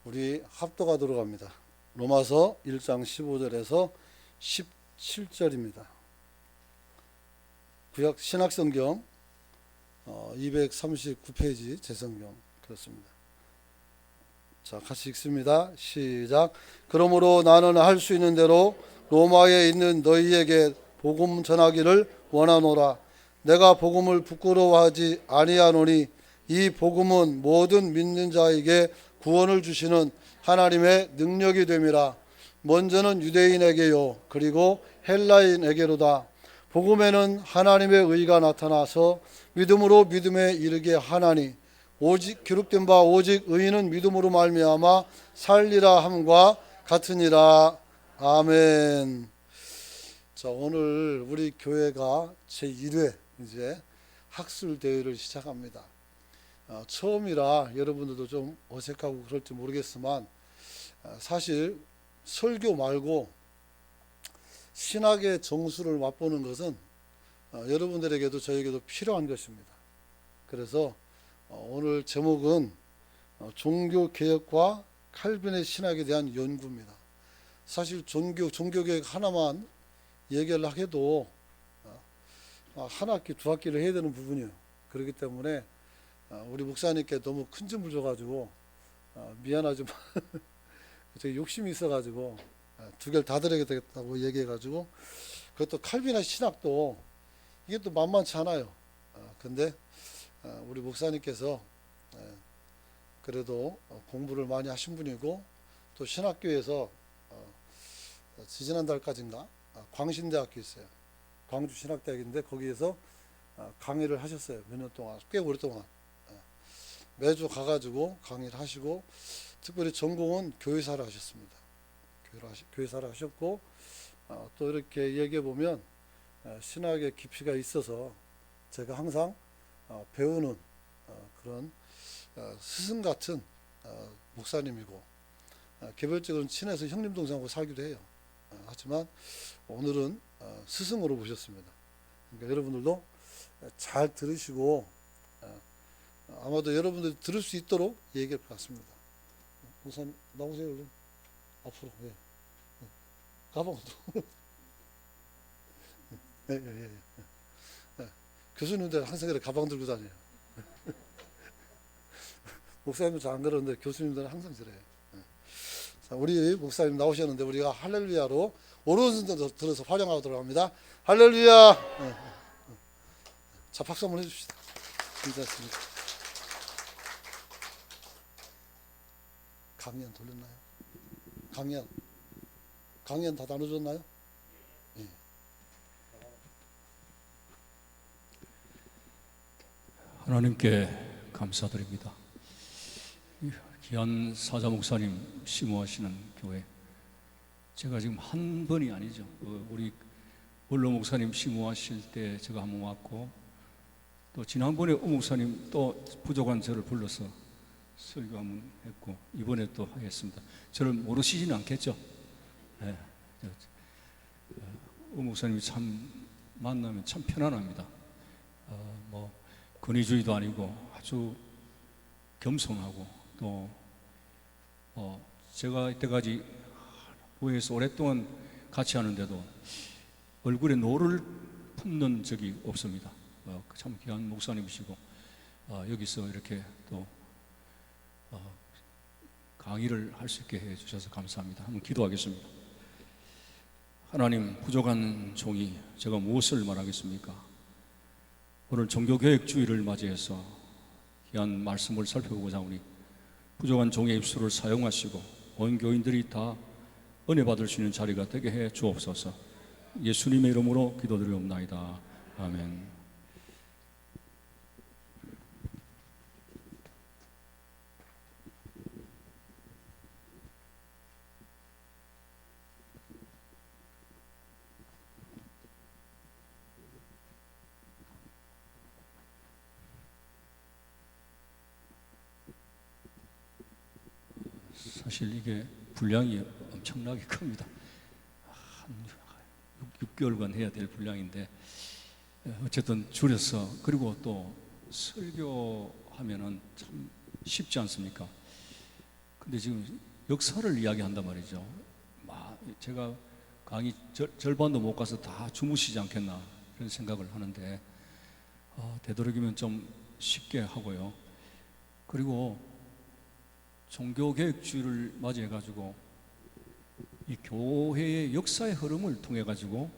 우리 합도가 들어갑니다. 로마서 1장 15절에서 17절입니다. 구약 신약성경 239페이지 제성경 그렇습니다. 자, 같이 읽습니다. 시작. 그러므로 나는 할 수 있는 대로 로마에 있는 너희에게 복음 전하기를 원하노라. 내가 복음을 부끄러워하지 아니하노니 이 복음은 모든 믿는 자에게 구원을 주시는 하나님의 능력이 됨이라. 먼저는 유대인에게요 그리고 헬라인에게로다. 복음에는 하나님의 의가 나타나서 믿음으로 믿음에 이르게 하나니 오직 기록된 바 오직 의인은 믿음으로 말미암아 살리라 함과 같으니라. 아멘. 자, 오늘 우리 교회가 제1회 이제 학술 대회를 시작합니다. 처음이라 여러분들도 좀 어색하고 그럴지 모르겠지만 사실 설교 말고 신학의 정수를 맛보는 것은 여러분들에게도 저에게도 필요한 것입니다. 그래서 오늘 제목은 종교개혁과 칼빈의 신학에 대한 연구입니다. 사실 종교개혁 하나만 얘기를 해도 한 학기 두 학기를 해야 되는 부분이에요. 그렇기 때문에 우리 목사님께 너무 큰 짐을 줘가지고 미안하지만 제가 욕심이 있어가지고 두 개를 다 드려야 되겠다고 얘기해가지고, 그것도 칼빈의 신학도 이게 또 만만치 않아요. 근데 우리 목사님께서 그래도 공부를 많이 하신 분이고 또 신학교에서 지지난달까지인가 광신대학교 있어요. 광주 신학대학인데 거기에서 강의를 하셨어요. 몇 년 동안, 꽤 오랫동안 매주 가가지고 강의를 하시고, 특별히 전공은 교회사를 하셨습니다. 교회사를 하셨고 또 이렇게 얘기해 보면 신학의 깊이가 있어서 제가 항상 배우는 그런 스승 같은 목사님이고, 개별적으로는 친해서 형님 동생하고 살기도 해요. 하지만 오늘은 스승으로 모셨습니다. 그러니까 여러분들도 잘 들으시고 아마도 여러분들이 들을 수 있도록 얘기할 것 같습니다. 목사님 나오세요. 얼른 앞으로. 예. 가방도 예. 교수님들 항상 이렇게 가방 들고 다녀요. 목사님은 잘 안 그러는데 교수님들은 항상 그래요. 자, 우리 목사님 나오셨는데 우리가 할렐루야로 오른손 들어서 환영하도록 합니다. 할렐루야. 자, 박수 한번 해줍시다. 괜찮습니다. 강연 돌렸나요? 강연 다 나눠줬나요? 예. 하나님께 감사드립니다. 귀한 사자 목사님 심호하시는 교회, 제가 지금 한 번이 아니죠. 우리 원로 목사님 심호하실 때 제가 한번 왔고, 또 지난번에 오 목사님 또 부족한 저를 불러서 설교 한번 했고, 이번에 또 하겠습니다. 저를 모르시지는 않겠죠? 네. 오 목사님이 참 만나면 참 편안합니다. 뭐 권위주의도 아니고 아주 겸손하고, 또 제가 이때까지 교회에서 오랫동안 같이 하는데도 얼굴에 노를 품는 적이 없습니다. 참 귀한 목사님이시고 여기서 이렇게 또 강의를 할 수 있게 해주셔서 감사합니다. 한번 기도하겠습니다. 하나님, 부족한 종이 제가 무엇을 말하겠습니까? 오늘 종교개혁주의를 맞이해서 귀한 말씀을 살펴보고자 하오니 부족한 종의 입술을 사용하시고 온 교인들이 다 은혜 받을 수 있는 자리가 되게 해 주옵소서. 예수님의 이름으로 기도드리옵나이다. 아멘. 사실 이게 분량이 엄청나게 큽니다. 한 6개월간 해야 될 분량인데 어쨌든 줄여서, 그리고 또 설교하면은 참 쉽지 않습니까? 근데 지금 역사를 이야기한단 말이죠. 제가 강의 절반도 못 가서 다 주무시지 않겠나 그런 생각을 하는데 되도록이면 좀 쉽게 하고요. 그리고 종교개혁주의를 맞이해 가지고 이 교회의 역사의 흐름을 통해 가지고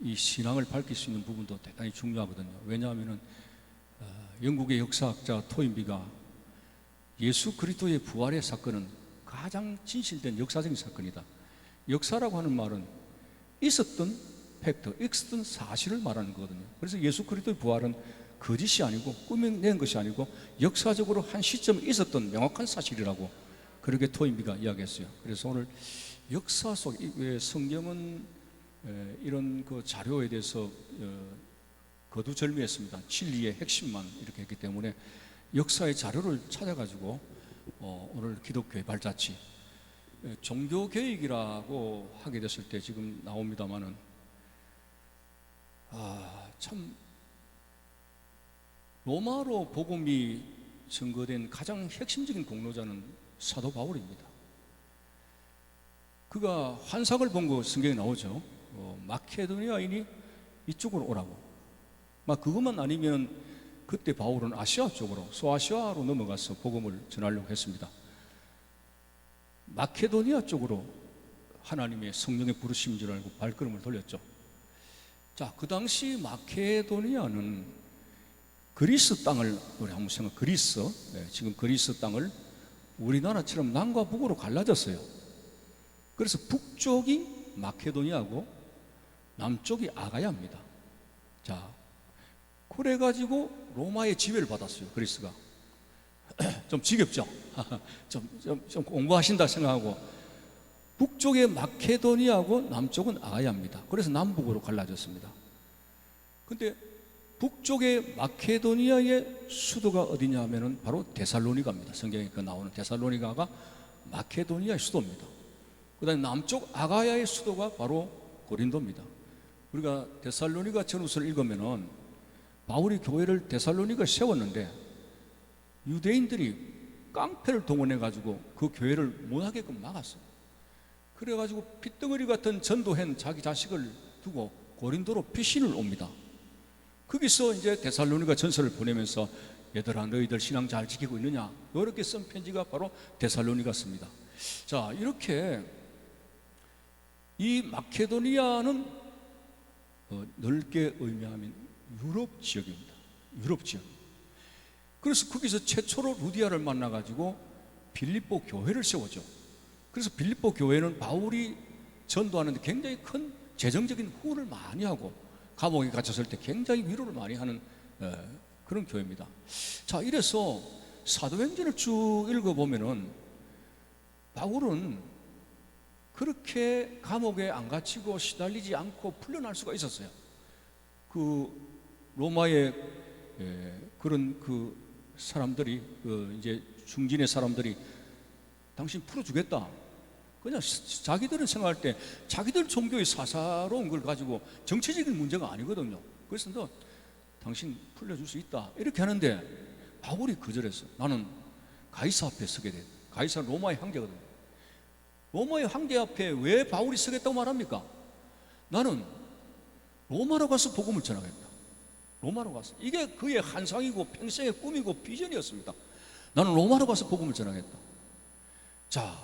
이 신앙을 밝힐 수 있는 부분도 대단히 중요하거든요. 왜냐하면은 영국의 역사학자 토인비가 예수 그리스도의 부활의 사건은 가장 진실된 역사적인 사건이다. 역사라고 하는 말은 있었던 팩트, 있었던 사실을 말하는 거거든요. 그래서 예수 그리스도의 부활은 거짓이 아니고 꾸며낸 것이 아니고 역사적으로 한 시점에 있었던 명확한 사실이라고 그렇게 토인비가 이야기했어요. 그래서 오늘 역사 속 왜 성경은 이런 그 자료에 대해서 거두절미했습니다. 진리의 핵심만 이렇게 했기 때문에 역사의 자료를 찾아가지고 오늘 기독교의 발자취 종교개혁이라고 하게 됐을 때 지금 나옵니다마는 참 로마로 복음이 증거된 가장 핵심적인 공로자는 사도 바울입니다. 그가 환상을 본 거 성경에 나오죠. 마케도니아인이 이쪽으로 오라고. 그것만 아니면 그때 바울은 아시아 쪽으로 소아시아로 넘어가서 복음을 전하려고 했습니다. 마케도니아 쪽으로 하나님의 성령의 부르심인 줄 알고 발걸음을 돌렸죠. 자, 그 당시 마케도니아는 그리스 땅을 우리 한번 생각. 그리스, 지금 그리스 땅을 우리나라처럼 남과 북으로 갈라졌어요. 그래서 북쪽이 마케도니아고 남쪽이 아가야입니다. 자, 그래가지고 로마의 지배를 받았어요. 그리스가 좀 지겹죠. 좀 공부하신다 생각하고 북쪽의 마케도니아고 남쪽은 아가야입니다. 그래서 남북으로 갈라졌습니다. 근데 북쪽의 마케도니아의 수도가 어디냐 하면은 바로 데살로니가입니다. 성경에 나오는 데살로니가가 마케도니아의 수도입니다. 그 다음에 남쪽 아가야의 수도가 바로 고린도입니다. 우리가 데살로니가 전후서를 읽으면은 바울이 교회를 데살로니가에 세웠는데 유대인들이 깡패를 동원해 가지고 그 교회를 못하게끔 막았어요. 그래 가지고 핏덩어리 같은 전도한 자기 자식을 두고 고린도로 피신을 옵니다. 거기서 이제 데살로니가 전서를 보내면서 얘들아 너희들 신앙 잘 지키고 있느냐 이렇게 쓴 편지가 바로 데살로니가입니다. 자, 이렇게 이 마케도니아는 넓게 의미하면 유럽 지역입니다. 유럽 지역. 그래서 거기서 최초로 루디아를 만나가지고 빌립보 교회를 세웠죠. 그래서 빌립보 교회는 바울이 전도하는데 굉장히 큰 재정적인 후원을 많이 하고 감옥에 갇혔을 때 굉장히 위로를 많이 하는 그런 교회입니다. 자, 이래서 사도행전을 쭉 읽어보면은 바울은 그렇게 감옥에 안 갇히고 시달리지 않고 풀려날 수가 있었어요. 그 로마의 그런 그 사람들이 이제 중진의 사람들이 당신 풀어주겠다. 그냥 자기들은 생각할 때 자기들 종교의 사사로운 걸 가지고 정치적인 문제가 아니거든요. 그래서 너 당신 풀려줄 수 있다 이렇게 하는데 바울이 거절했어. 나는 가이사 앞에 서게 돼. 가이사는 로마의 황제거든요. 로마의 황제 앞에 왜 바울이 서겠다고 말합니까? 나는 로마로 가서 복음을 전하겠다. 로마로 가서. 이게 그의 환상이고 평생의 꿈이고 비전이었습니다. 나는 로마로 가서 복음을 전하겠다. 자,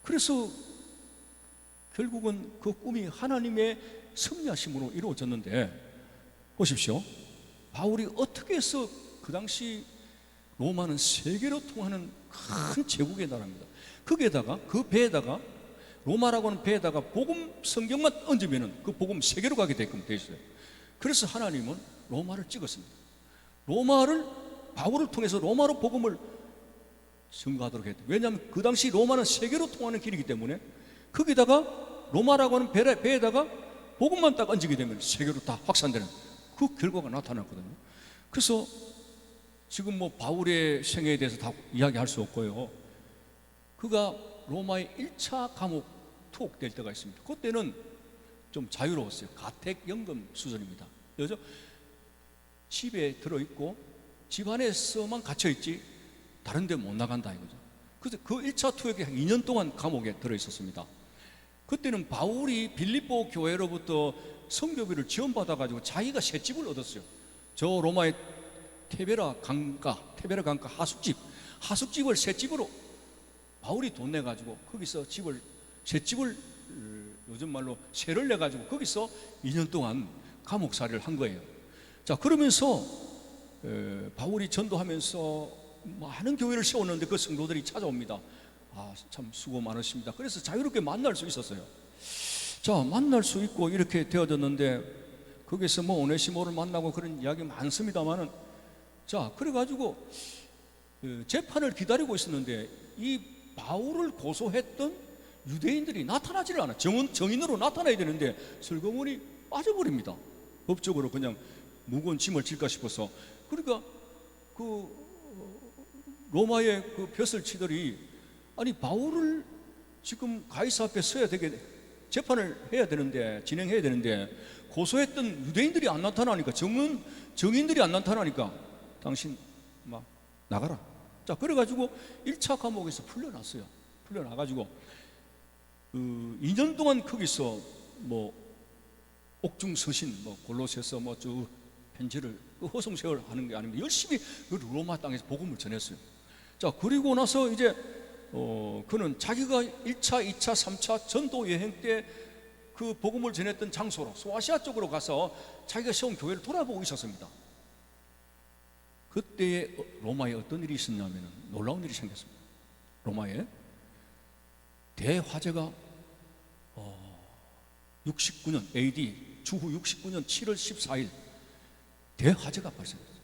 그래서 결국은 그 꿈이 하나님의 섭리하심으로 이루어졌는데 보십시오. 바울이 어떻게 해서 그 당시 로마는 세계로 통하는 큰 제국의 나라입니다. 거기에다가 그 배에다가 로마라고 하는 배에다가 복음 성경만 얹으면은 그 복음 세계로 가게 되게끔 돼 있어요. 그래서 하나님은 로마를 찍었습니다. 로마를 바울을 통해서 로마로 복음을 증거하도록 했대요. 왜냐하면 그 당시 로마는 세계로 통하는 길이기 때문에 거기다가 로마라고 하는 배에다가 복음만 딱 얹게 되면 세계로 다 확산되는 그 결과가 나타났거든요. 그래서 지금 뭐 바울의 생애에 대해서 다 이야기할 수 없고요. 그가 로마의 1차 감옥 투옥될 때가 있습니다. 그때는 좀 자유로웠어요. 가택연금 수준입니다. 그죠? 집에 들어있고 집 안에서만 갇혀있지 다른 데 못 나간다 이거죠. 그래서 그 1차 투역에 한 2년 동안 감옥에 들어 있었습니다. 그때는 바울이 빌립보 교회로부터 선교비를 지원받아가지고 자기가 셋집을 얻었어요. 저 로마의 테베라 강가 하숙집을 셋집으로 바울이 돈 내가지고 거기서 셋집을 요즘 말로 세를 내가지고 거기서 2년 동안 감옥살이를 한 거예요. 자, 그러면서 바울이 전도하면서 많은 교회를 세웠는데 그 성도들이 찾아옵니다. 아, 참 수고 많으십니다. 그래서 자유롭게 만날 수 있었어요. 자, 만날 수 있고 이렇게 되어졌는데 거기서 뭐 오네시모를 만나고 그런 이야기 많습니다만은, 자, 그래가지고 재판을 기다리고 있었는데 이 바울을 고소했던 유대인들이 나타나지를 않아. 정인으로 나타나야 되는데 슬그머니 빠져버립니다. 법적으로 그냥 무거운 짐을 질까 싶어서. 그러니까 그 로마의 그 벼슬치들이, 아니 바울을 지금 가이사 앞에 서야 되게 재판을 해야 되는데, 진행해야 되는데 고소했던 유대인들이 안 나타나니까, 정인들이 안 나타나니까 당신 막 나가라. 자, 그래가지고 1차 감옥에서 풀려났어요. 풀려나가지고 2년 동안 거기서 뭐 옥중서신, 뭐 골로새서 뭐쭉 편지를 허송세월 하는 게 아닙니다. 열심히 그 로마 땅에서 복음을 전했어요. 자, 그리고 나서 이제 그는 자기가 1차, 2차, 3차 전도 여행 때 그 복음을 전했던 장소로 소아시아 쪽으로 가서 자기가 세운 교회를 돌아보고 있었습니다. 그때에 로마에 어떤 일이 있었냐면 놀라운 일이 생겼습니다. 로마에 대화재가 69년 AD 주후 69년 7월 14일 대화재가 발생했어요.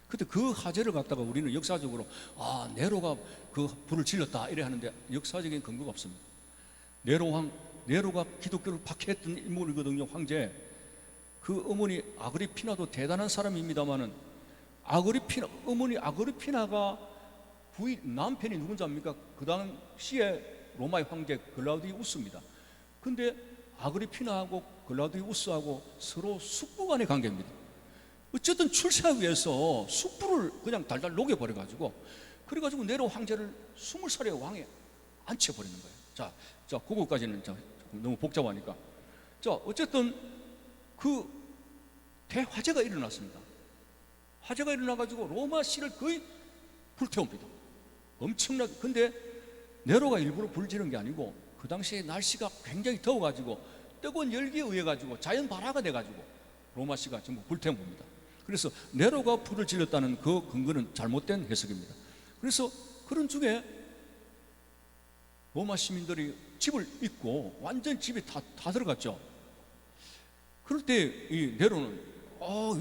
그때 그 화재를 갖다가 우리는 역사적으로 네로가 그 불을 질렀다 이래 하는데 역사적인 근거가 없습니다. 네로가 기독교를 박해했던 인물이거든요. 황제. 그 어머니 아그리피나도 대단한 사람입니다만은 어머니 아그리피나가 남편이 누군지 압니까? 그 당시에 로마의 황제 글라우디우스입니다. 근데 아그리피나하고 글라우디우스하고 서로 숙부 간의 관계입니다. 어쨌든 출세하기 위해서 숙부를 그냥 달달 녹여버려가지고, 그래가지고 네로 황제를 20살의 왕에 앉혀버리는 거예요. 자, 그거까지는 너무 복잡하니까. 자, 어쨌든 그 대화재가 일어났습니다. 화재가 일어나가지고 로마시를 거의 불태웁니다. 엄청나게. 근데 네로가 일부러 불 지른 게 아니고 그 당시에 날씨가 굉장히 더워가지고 뜨거운 열기에 의해 가지고 자연 발화가 돼가지고 로마시가 전부 불태운 겁니다. 그래서 네로가 불을 질렀다는 그 근거는 잘못된 해석입니다. 그래서 그런 중에 로마 시민들이 집을 잊고 완전 집에 다 들어갔죠. 그럴 때 이 네로는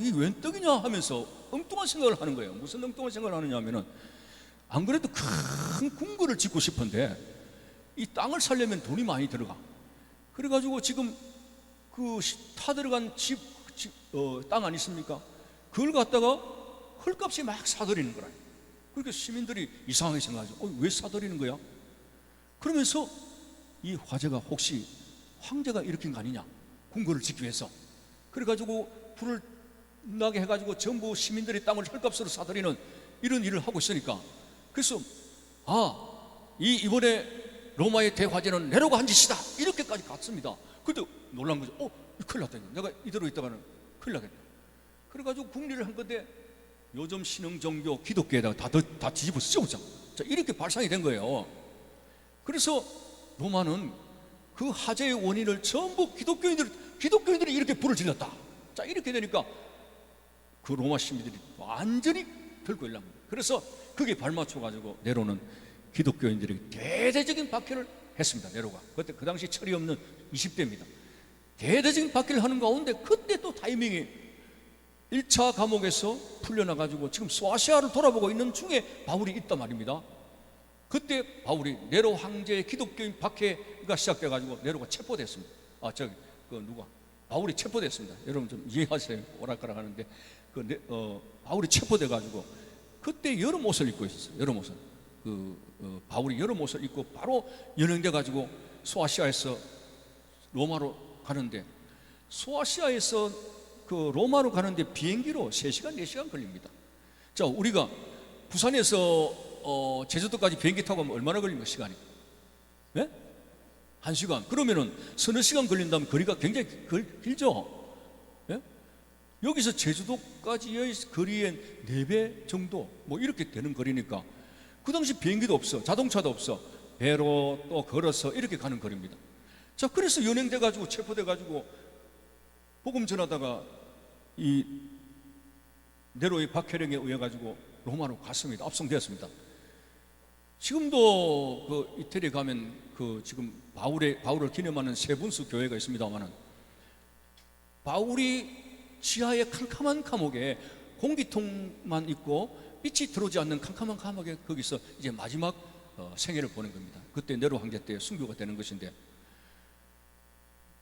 이 웬 떡이냐 하면서 엉뚱한 생각을 하는 거예요. 무슨 엉뚱한 생각을 하느냐 하면은, 안 그래도 큰 궁궐을 짓고 싶은데 이 땅을 살려면 돈이 많이 들어가. 그래가지고 지금 그 타 들어간 땅 아니 있습니까? 그걸 갖다가 헐값이 막 사들이는 거라. 그러니까 시민들이 이상하게 생각하죠. 왜 사들이는 거야? 그러면서 이 화재가 혹시 황제가 일으킨 거 아니냐? 궁궐을 짓기 위해서. 그래가지고 불을 나게 해가지고 전부 시민들이 땅을 헐값으로 사들이는 이런 일을 하고 있으니까, 그래서 이번에 로마의 대화재는 네로가 한 짓이다 이렇게까지 갔습니다. 근데 놀란 거죠. 큰일 났다. 내가 이대로 있다가는 큰일 나겠다. 그래가지고 국리를 한 건데 요즘 신흥 종교 기독교에다가 다 뒤집어 씌우자. 자, 이렇게 발상이 된 거예요. 그래서 로마는 그 화재의 원인을 전부 기독교인들이 이렇게 불을 질렀다. 자, 이렇게 되니까 그 로마 시민들이 완전히 들고 일난 거예요. 그래서 그게 발맞춰가지고 네로는 기독교인들에게 대대적인 박해를 했습니다. 네로가 그때 그 당시 철이 없는 20대입니다. 대대적인 박해를 하는 가운데 그때 또 타이밍이 1차 감옥에서 풀려나가지고 지금 소아시아를 돌아보고 있는 중에 바울이 있단 말입니다. 그때 바울이 네로 황제의 기독교인 박해가 시작돼가지고 네로가 체포됐습니다. 바울이 체포됐습니다. 여러분 좀 이해하세요. 오락가락 하는데 바울이 체포돼가지고 그때 여름 옷을 입고 있었어요. 여름 옷을. 바울이 여름 옷을 입고 바로 연행돼가지고 소아시아에서 로마로 가는데, 소아시아에서 그 로마로 가는데 비행기로 3시간, 4시간 걸립니다. 자, 우리가 부산에서 제주도까지 비행기 타고 가면 얼마나 걸립니까, 시간이? 예? 1시간. 그러면은 서너 시간 걸린다면 거리가 굉장히 길죠? 예? 여기서 제주도까지의 거리의 4배 정도, 뭐 이렇게 되는 거리니까 그 당시 비행기도 없어, 자동차도 없어, 배로 또 걸어서 이렇게 가는 거리입니다. 자, 그래서 연행돼 가지고 체포돼 가지고 복음 전하다가 이 네로의 박해령에 의해 가지고 로마로 갔습니다. 압송되었습니다. 지금도 그 이태리에 가면 그 지금 바울을 기념하는 세분수 교회가 있습니다만은, 바울이 지하의 캄캄한 감옥에 공기통만 있고 빛이 들어오지 않는 캄캄한 감옥에 거기서 이제 마지막 생애를 보낸 겁니다. 그때 네로 황제 때 순교가 되는 것인데,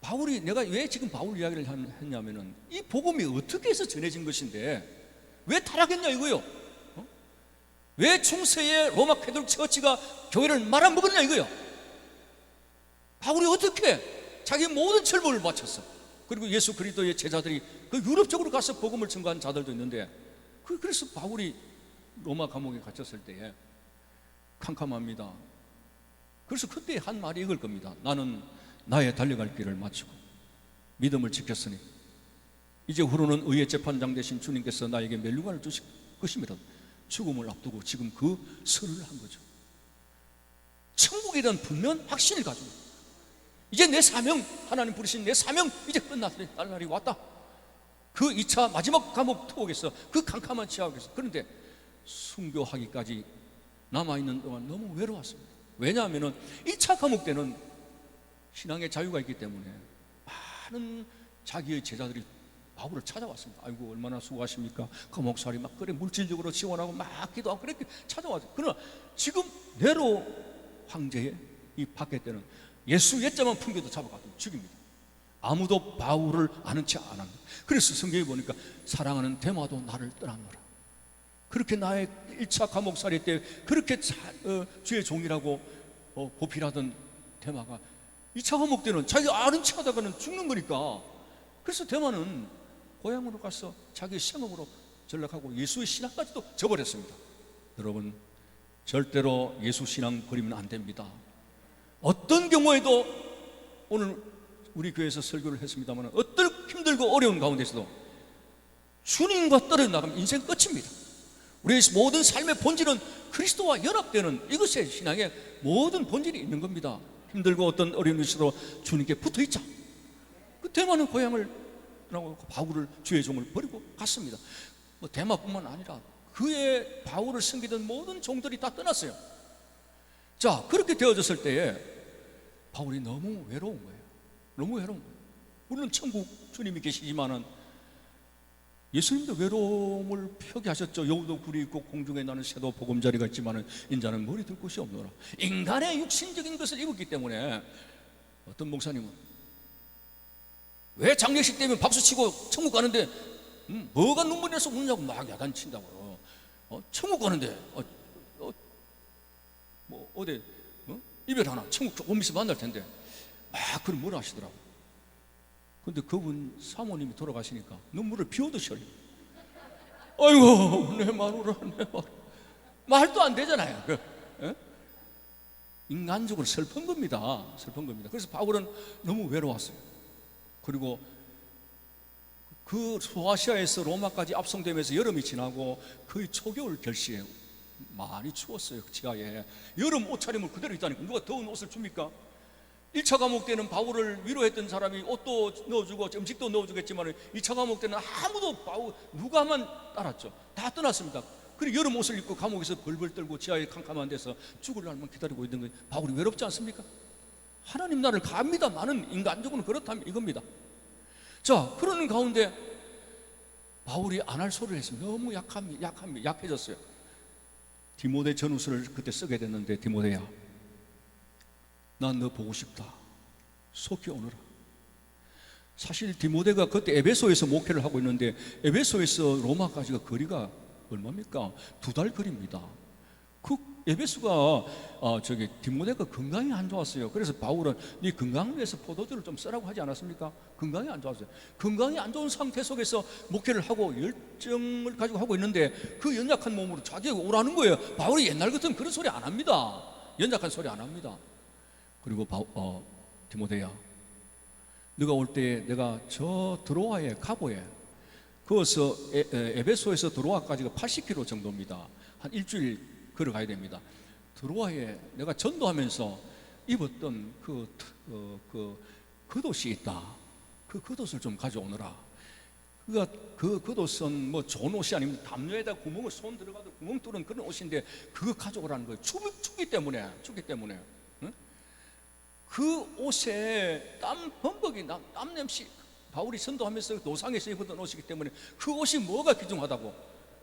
바울이, 내가 왜 지금 바울 이야기를 했냐면은 이 복음이 어떻게 해서 전해진 것인데 왜 타락했냐 이거요. 왜 중세의 로마 캐톨릭 처치가 교회를 말아먹었냐 이거요. 바울이 어떻게 자기 모든 철물을 바쳤어. 그리고 예수 그리스도의 제자들이 그 유럽 쪽으로 가서 복음을 전가한 자들도 있는데, 그래서 바울이 로마 감옥에 갇혔을 때에 캄캄합니다. 그래서 그때 한 말이 이걸 겁니다. 나는 나의 달려갈 길을 마치고 믿음을 지켰으니 이제 후로는 의의 재판장 되신 주님께서 나에게 멸류관을 주실 것이미라. 죽음을 앞두고 지금 그 선을 한 거죠. 천국에 대한 분명 확신을 가지고 이제 내 사명, 하나님 부르신 내 사명 이제 끝났으니 날날이 왔다. 그 2차 마지막 감옥 투옥에서, 그 캄캄한 지하에서, 그런데 순교하기까지 남아있는 동안 너무 외로웠습니다. 왜냐하면 1차 감옥 때는 신앙의 자유가 있기 때문에 많은 자기의 제자들이 바울을 찾아왔습니다. 아이고 얼마나 수고하십니까? 감옥살이 막 그래 물질적으로 지원하고 막 기도하고 그렇게 찾아왔어요. 그러나 지금 네로 황제의 이 박해 때는 예수 옛자만 풍겨도 잡아가지고 죽입니다. 아무도 바울을 아는 체 안 합니다. 그래서 성경에 보니까 사랑하는 데마도 나를 떠났노라. 그렇게 나의 1차 감옥살이 때 그렇게 주의 종이라고 보필하던 데마가 2차 감옥 때는 자기가 아는 체 하다가는 죽는 거니까, 그래서 데마는 고향으로 가서 자기 생업으로 전락하고 예수의 신앙까지도 저버렸습니다. 여러분, 절대로 예수 신앙 버리면 안 됩니다. 어떤 경우에도, 오늘 우리 교회에서 설교를 했습니다만, 어떤 힘들고 어려운 가운데서도 주님과 떨어져 나가면 인생 끝입니다. 우리의 모든 삶의 본질은 그리스도와 연합되는 이것의 신앙의 모든 본질이 있는 겁니다. 힘들고 어떤 어려움이 있어도 주님께 붙어 있자. 그 데마는 고향을 떠나고 바울을, 주의 종을 버리고 갔습니다. 뭐 데마뿐만 아니라 그의 바울을 섬기던 모든 종들이 다 떠났어요. 자, 그렇게 되어졌을 때에 바울이 너무 외로운 거예요. 너무 외로운 거예요. 물론 천국 주님이 계시지만은 예수님도 외로움을 표기하셨죠. 여우도 굴이 있고 공중에 나는 새도 보금자리가 있지만은 인자는 머리 둘 곳이 없노라. 인간의 육신적인 것을 입었기 때문에 어떤 목사님은 왜 장례식 때면 박수치고 천국 가는데 뭐가 눈물이 나서 우느냐고 막 야단친다고. 천국 가는데 뭐 어디 이별하나 천국 조금 있으면 만날 텐데 막 그런 뭐라 하시더라고. 근데 그분 사모님이 돌아가시니까 눈물을 비오듯이 흘려. 아이고 내 마누라, 내 마누라. 말도 안 되잖아요. 인간적으로 슬픈 겁니다. 슬픈 겁니다. 그래서 바울은 너무 외로웠어요. 그리고 그 소아시아에서 로마까지 압송되면서 여름이 지나고 거의 초겨울 결시에 많이 추웠어요. 지하에 여름 옷차림을 그대로 있다니까. 누가 더운 옷을 줍니까? 1차 감옥 때는 바울을 위로했던 사람이 옷도 넣어주고 음식도 넣어주겠지만 2차 감옥 때는 아무도 바울 누가만 따랐죠. 다 떠났습니다. 그리고 여름 옷을 입고 감옥에서 벌벌 떨고 지하에 캄캄한 데서 죽을 날만 기다리고 있는 거예요. 바울이 외롭지 않습니까? 하나님 나를 갑니다만은 인간적으로는 그렇다면 이겁니다. 자, 그러는 가운데 바울이 안 할 소리를 했습니다. 너무 약해졌어요. 디모데 전후서를 그때 쓰게 됐는데, 디모데야, 난 너 보고 싶다. 속히 오너라. 사실 디모데가 그때 에베소에서 목회를 하고 있는데, 에베소에서 로마까지가 거리가 얼마입니까? 2달 거리입니다. 그 에베소가 저기 디모데가 건강이 안 좋았어요. 그래서 바울은 네 건강을 위해서 포도주를 좀 쓰라고 하지 않았습니까? 건강이 안 좋았어요. 건강이 안 좋은 상태 속에서 목회를 하고 열정을 가지고 하고 있는데 그 연약한 몸으로 자기가 오라는 거예요. 바울이 옛날 같으면 그런 소리 안 합니다. 연약한 소리 안 합니다. 그리고 디모데야, 네가 올 때 내가 저 드로아의 가보에 그어서 에베소에서 드로아까지가 80km 정도입니다. 한 일주일 걸어가야 됩니다. 드로아에 내가 전도하면서 입었던 그 겉옷이 있다. 그 겉옷을 좀 가져오너라. 그 겉옷은 뭐 좋은 옷이 아닙니다. 담요에다 구멍을 손 들어가도 구멍 뚫은 그런 옷인데 그거 가져오라는 거예요. 춥기 때문에. 응? 그 옷에 땀 범벅이 땀 냄새, 바울이 선도하면서 노상에서 입었던 옷이기 때문에 그 옷이 뭐가 귀중하다고.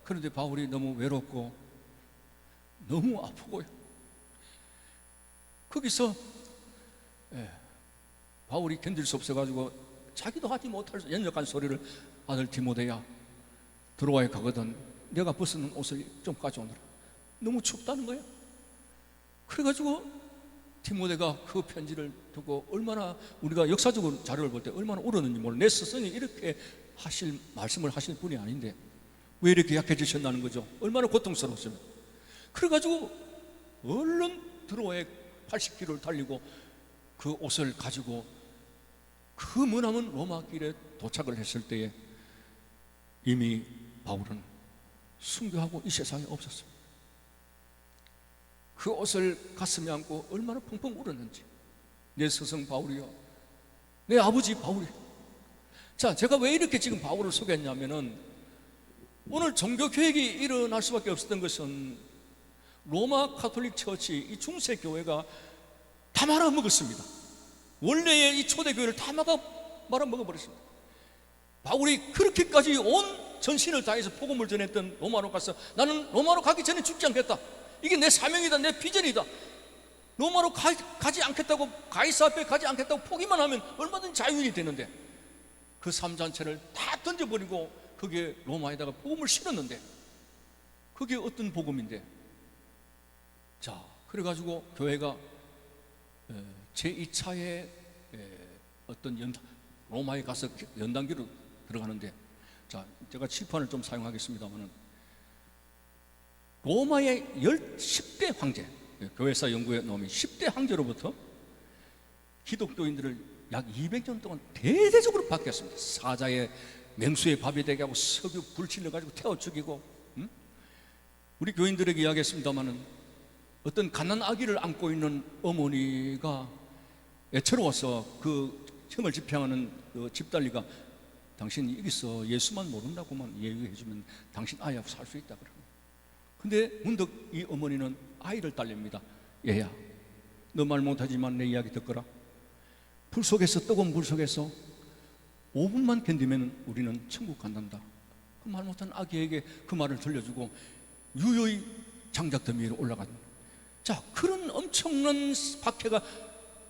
그런데 바울이 너무 외롭고 너무 아프고요. 거기서 바울이 견딜 수 없어가지고 자기도 하지 못할 연약한 소리를, 아들 디모데야, 드로아에 가거든 내가 벗는 옷을 좀 가져오너라. 너무 춥다는 거예요. 그래가지고 디모데가 그 편지를 듣고 얼마나, 우리가 역사적으로 자료를 볼 때 얼마나 울었는지 몰라. 내 스승이 이렇게 말씀을 하실 분이 아닌데 왜 이렇게 약해지셨다는 거죠. 얼마나 고통스러웠습니다. 그래가지고 얼른 드로아에 80km를 달리고 그 옷을 가지고 그 머나먼 로마 길에 도착을 했을 때에 이미 바울은 순교하고 이 세상에 없었습니다. 그 옷을 가슴에 안고 얼마나 펑펑 울었는지. 내 스승 바울이요, 내 아버지 바울이요. 자, 제가 왜 이렇게 지금 바울을 소개했냐면은 오늘 종교개혁이 일어날 수밖에 없었던 것은 로마 가톨릭 처치, 이 중세 교회가 다 말아먹었습니다. 원래의 이 초대교회를 다 말아먹어버렸습니다. 바울이 그렇게까지 온 전신을 다해서 복음을 전했던 로마로 가서 나는 로마로 가기 전에 죽지 않겠다. 이게 내 사명이다, 내 비전이다. 로마로 가지 않겠다고, 가이사 앞에 가지 않겠다고 포기만 하면 얼마든지 자유인이 되는데 그 삶 자체를 다 던져버리고 거기에 로마에다가 복음을 실었는데 그게 어떤 복음인데. 자, 그래가지고 교회가 제2차의 어떤 로마에 가서 연단기로 들어가는데, 자, 제가 칠판을 좀 사용하겠습니다만은 로마의 10대 황제, 교회사 연구에 나오면 10대 황제로부터 기독교인들을 약 200년 동안 대대적으로 바뀌었습니다. 사자의 맹수의 밥이 되게 하고 석유 불질러 가지고 태워 죽이고, 우리 교인들에게 이야기했습니다마는 어떤 갓난 아기를 안고 있는 어머니가 애처로워서 그 형을 집행하는 그 집달리가 당신 여기서 예수만 모른다고만 얘기해주면 당신 아이하고 살 수 있다 그러고. 근데 문득 이 어머니는 아이를 딸립니다. 얘야, 너 말 못하지만 내 이야기 듣거라. 불 속에서, 뜨거운 불 속에서 5분만 견디면 우리는 천국 간단다. 그 말 못한 아기에게 그 말을 들려주고 유유히 장작더미 위로 올라간. 자, 그런 엄청난 박해가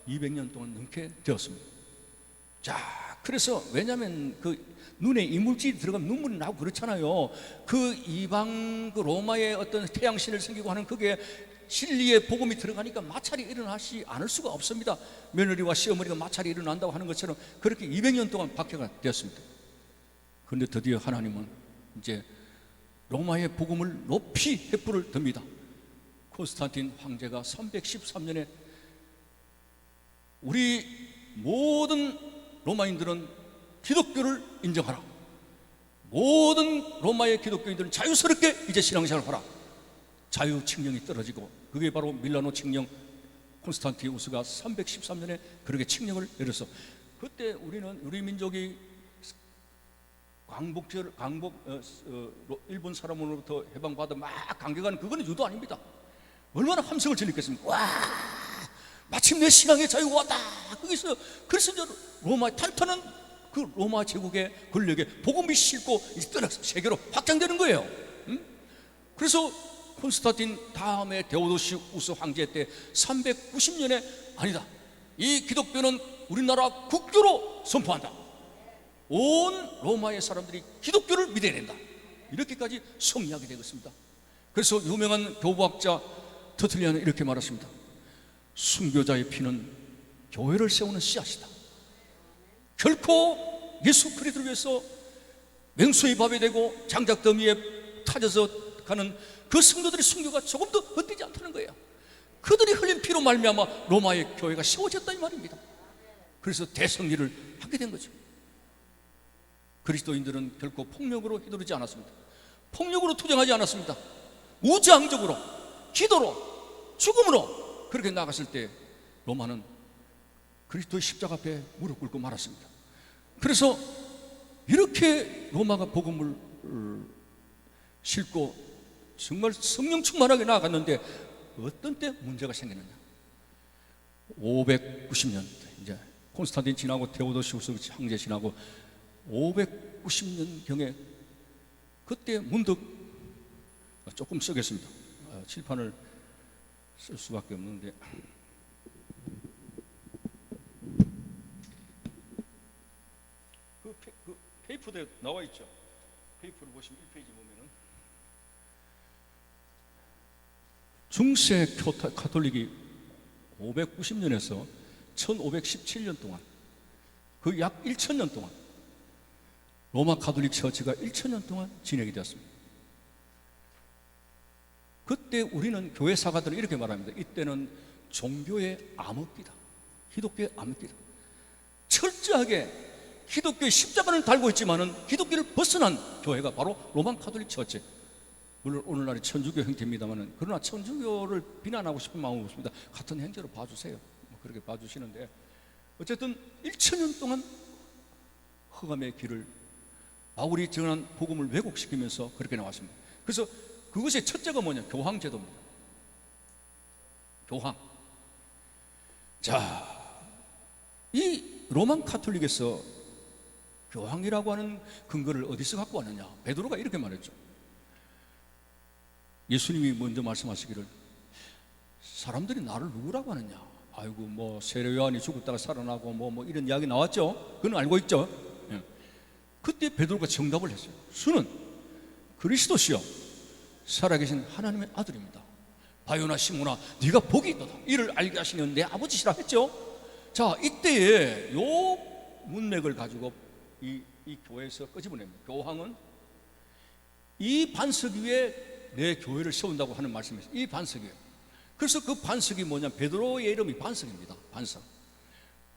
200년 동안 넘게 되었습니다. 자, 그래서 왜냐하면 그 눈에 이물질이 들어가면 눈물이 나고 그렇잖아요. 그 이방 그 로마의 어떤 태양신을 섬기고 하는 그게 진리의 복음이 들어가니까 마찰이 일어나지 않을 수가 없습니다. 며느리와 시어머니가 마찰이 일어난다고 하는 것처럼 그렇게 200년 동안 박해가 되었습니다. 그런데 드디어 하나님은 이제 로마의 복음을 높이 횃불을 듭니다. 콘스탄틴 황제가 313년에 우리 모든 로마인들은 기독교를 인정하라. 모든 로마의 기독교인들은 자유스럽게 이제 신앙생활을 하라. 자유 칙령이 떨어지고 그게 바로 밀라노 칙령, 콘스탄티우스가 313년에 그렇게 칙령을 내려서 그때 우리 민족이 일본 사람으로부터 해방받아 막 강경하는 그거는 유도 아닙니다. 얼마나 함성을 질렀겠습니까? 와, 마침내 신앙의 자유가 왔다. 거기서 그래서 로마 탄탄한 그 로마 제국의 권력에 복음이 싣고 떠나서 세계로 확장되는 거예요. 그래서 콘스탄틴 다음에 데오도시우스 황제 때 390년에 아니다, 이 기독교는 우리나라 국교로 선포한다. 온 로마의 사람들이 기독교를 믿어야 된다. 이렇게까지 성리하게 되었습니다. 그래서 유명한 교부학자 터틀리아는 이렇게 말했습니다. 순교자의 피는 교회를 세우는 씨앗이다. 결코 예수 그리스도를 위해서 맹수의 밥이 되고 장작더미에 타져서 가는 그 성도들의 순교가 조금도 헛되지 않다는 거예요. 그들이 흘린 피로 말미암아 로마의 교회가 세워졌다 이 말입니다. 그래서 대성리를 하게 된 거죠. 그리스도인들은 결코 폭력으로 휘두르지 않았습니다. 폭력으로 투쟁하지 않았습니다. 우장적으로, 기도로, 죽음으로 그렇게 나갔을 때 로마는 그리스도의 십자가 앞에 무릎 꿇고 말았습니다. 그래서 이렇게 로마가 복음을 싣고 정말 성령 충만하게 나아갔는데 어떤 때 문제가 생기느냐. 590년 이제 콘스탄틴 지나고 테오도시우스 황제 지나고 590년경에 그때 문득 조금 쓰겠습니다. 칠판을 쓸 수밖에 없는데 그 페이퍼에 나와 있죠. 페이퍼를 보시면 1페이지 보면은 중세 가톨릭이 590년에서 1517년 동안 그 약 1000년 동안 로마 가톨릭 처치가 1000년 동안 진행이 되었습니다. 그때 우리는 교회 사가들은 이렇게 말합니다. 이때는 종교의 암흑기다. 기독교의 암흑기다. 철저하게 기독교의 십자가를 달고 있지만은 기독교를 벗어난 교회가 바로 로마 가톨릭 처치. 물론 오늘날의 천주교 형태입니다만은 그러나 천주교를 비난하고 싶은 마음은 없습니다. 같은 형제로 봐주세요. 그렇게 봐주시는데 어쨌든 1000년 동안 흑암의 길을 바울이 전한 복음을 왜곡시키면서 그렇게 나왔습니다. 그래서 그것의 첫째가 뭐냐? 교황제도입니다. 교황. 자, 이 로만 카톨릭에서 교황이라고 하는 근거를 어디서 갖고 왔느냐? 베드로가 이렇게 말했죠. 예수님이 먼저 말씀하시기를 사람들이 나를 누구라고 하느냐? 아이고 뭐 세례 요한이 죽었다가 살아나고 뭐 이런 이야기 나왔죠. 그건 알고 있죠. 예. 그때 베드로가 정답을 했어요. 주는 그리스도시요 살아계신 하나님의 아들입니다. 바요나 시모나 네가 복이 있도다. 이를 알게 하시는 내 아버지시라 했죠. 자, 이때에 요 문맥을 가지고 이 교회에서 끄집어냅니다. 교황은 이 반석 위에 내 교회를 세운다고 하는 말씀이었어요. 이 반석이에요. 그래서 그 반석이 뭐냐? 베드로의 이름이 반석입니다. 반석.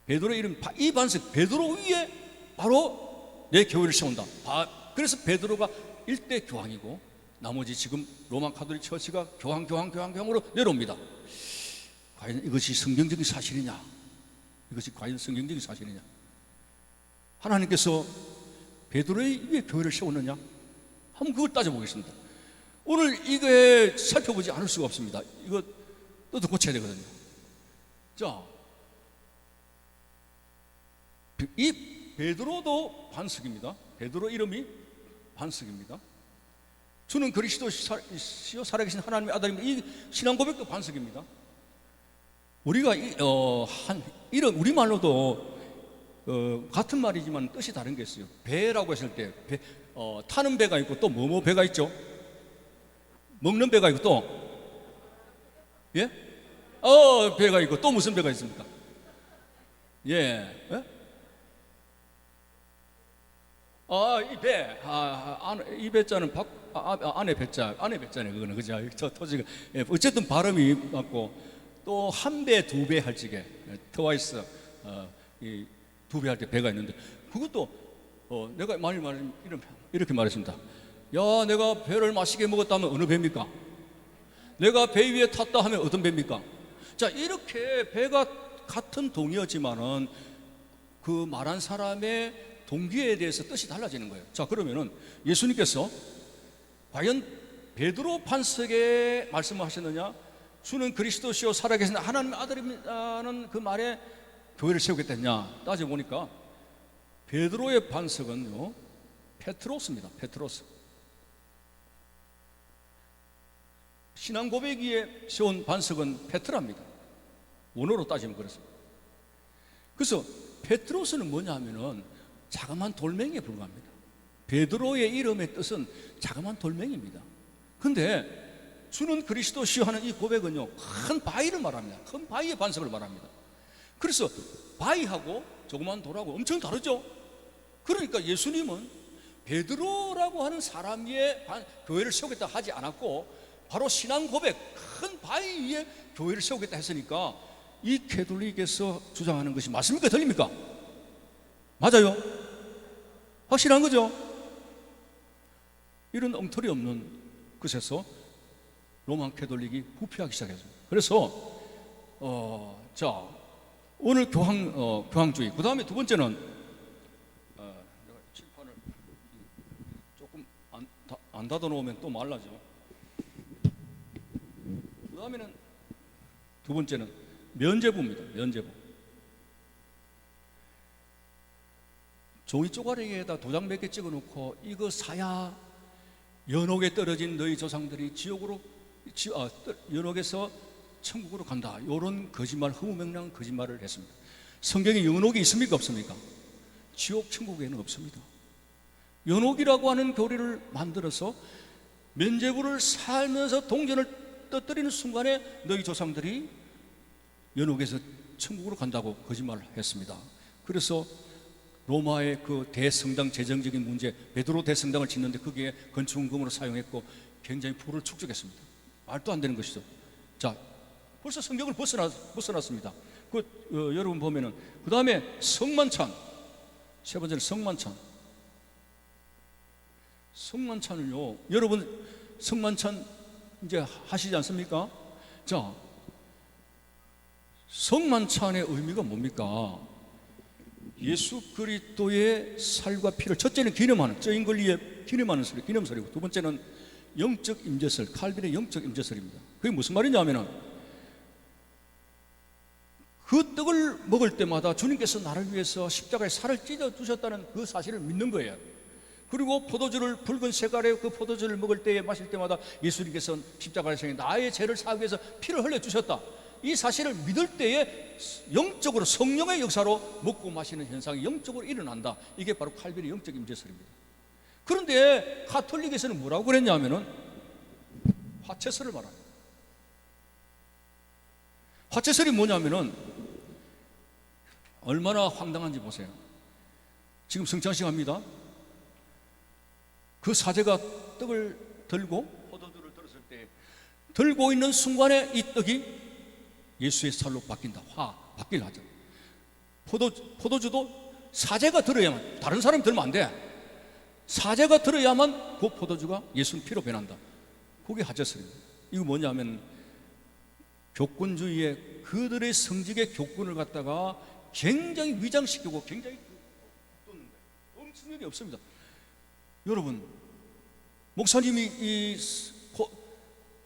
베드로의 이름, 이 반석 베드로 위에 바로 내 교회를 세운다. 그래서 베드로가 일대 교황이고 나머지 지금 로마 가톨릭 처치가 교황으로 내려옵니다. 과연 이것이 성경적인 사실이냐? 이것이 과연 성경적인 사실이냐? 하나님께서 베드로의 위에 교회를 세우느냐? 한번 그걸 따져보겠습니다. 오늘 이거에 살펴보지 않을 수가 없습니다. 이거 또 고쳐야 되거든요. 자, 이 베드로도 반석입니다. 베드로 이름이 반석입니다. 주는 그리스도시요 살아계신 하나님의 아들입니다. 이 신앙 고백도 반석입니다. 우리가 이런 우리말로도 같은 말이지만 뜻이 다른 게 있어요. 배라고 했을 때 타는 배가 있고 또 뭐뭐 배가 있죠. 먹는 배가 있고 또 예? 배가 있고 또 무슨 배가 있습니까? 예? 예? 이 배, 이 배자는 안에 배자네 그거는 그죠? 저 토지가 어쨌든 발음이 맞고 또 한 배, 두 배 할 적에 트와이스 이 두 배 할 때 배가 있는데 그것도 내가 이렇게 말했습니다. 야, 내가 배를 맛있게 먹었다면 어느 배입니까? 내가 배 위에 탔다 하면 어떤 배입니까? 자, 이렇게 배가 같은 동의어지만은 그 말한 사람의 동기에 대해서 뜻이 달라지는 거예요. 자, 그러면은 예수님께서 과연 베드로 반석에 말씀을 하셨느냐? 주는 그리스도시요 살아계신 하나님의 아들이라는 그 말에 교회를 세우겠다 했냐? 따져보니까 베드로의 반석은요 페트로스입니다. 페트로스. 신앙 고백 위에 세운 반석은 페트라입니다. 원어로 따지면 그렇습니다. 그래서 페트로스는 뭐냐 하면은 자그마한 돌멩이에 불과합니다. 베드로의 이름의 뜻은 자그마한 돌멩이입니다. 근데 주는 그리스도시요 하는 이 고백은요, 큰 바위를 말합니다. 큰 바위의 반석을 말합니다. 그래서 바위하고 조그만 돌하고 엄청 다르죠. 그러니까 예수님은 베드로라고 하는 사람 위에 교회를 세우겠다 하지 않았고, 바로 신앙 고백, 큰 바위 위에 교회를 세우겠다 했으니까, 이 캐톨릭에서 주장하는 것이 맞습니까? 틀립니까? 맞아요. 확실한 거죠. 이런 엉터리 없는 것에서 로마 캐톨릭이 부패하기 시작했습니다. 그래서 자, 오늘 교황주의. 그 다음에 두 번째는 내가 칠판을 조금 안 닫아 놓으면 또 말라져. 그 다음에는 두 번째는 면죄부입니다. 면죄부. 종이 쪼가리에다 도장 몇 개 찍어 놓고 이거 사야 연옥에 떨어진 너희 조상들이 연옥에서 천국으로 간다. 이런 거짓말, 허무맹랑한 거짓말을 했습니다. 성경에 연옥이 있습니까? 없습니까? 지옥 천국에는 없습니다. 연옥이라고 하는 교리를 만들어서 면죄부를 살면서 동전을 떠뜨리는 순간에 너희 조상들이 연옥에서 천국으로 간다고 거짓말을 했습니다. 그래서 로마의 그 대성당 재정적인 문제, 베드로 대성당을 짓는데 거기에 건축금으로 사용했고 굉장히 부를 축적했습니다. 말도 안 되는 것이죠. 자, 벌써 성경을 벗어났습니다. 여러분 보면은 그 다음에 성만찬, 세 번째는 성만찬. 성만찬을요, 여러분 성만찬 이제 하시지 않습니까? 자, 성만찬의 의미가 뭡니까? 예수 그리스도의 살과 피를 첫째는 기념하는, 쩌인 권리에 기념하는 소리, 기념설이고, 두 번째는 영적 임재설, 칼빈의 영적 임재설입니다. 그게 무슨 말이냐면은 그 떡을 먹을 때마다 주님께서 나를 위해서 십자가에 살을 찢어 주셨다는 그 사실을 믿는 거예요. 그리고 포도주를, 붉은 색깔의 그 포도주를 먹을 때에 마실 때마다 예수님께서 십자가에서 나의 죄를 사하기 위해서 피를 흘려 주셨다. 이 사실을 믿을 때에 영적으로 성령의 역사로 먹고 마시는 현상이 영적으로 일어난다. 이게 바로 칼빈의 영적 임재설입니다. 그런데 가톨릭에서는 뭐라고 그랬냐면은 화채설을 말합니다. 화채설이 뭐냐면은 얼마나 황당한지 보세요. 지금 성찬식 합니다. 그 사제가 떡을 들고 포도주를 들었을 때 들고 있는 순간에 이 떡이 예수의 살로 바뀐다. 바뀌려 하죠. 포도주도 사제가 들어야만, 다른 사람이 들면 안 돼. 사제가 들어야만 그 포도주가 예수의 피로 변한다. 그게 화채설입니다. 이거 뭐냐면 교권주의의 그들의 성직의 교권을 갖다가 굉장히 위장시키고 굉장히 돋는 거예요. 엄청 일이 없습니다. 여러분, 목사님이 이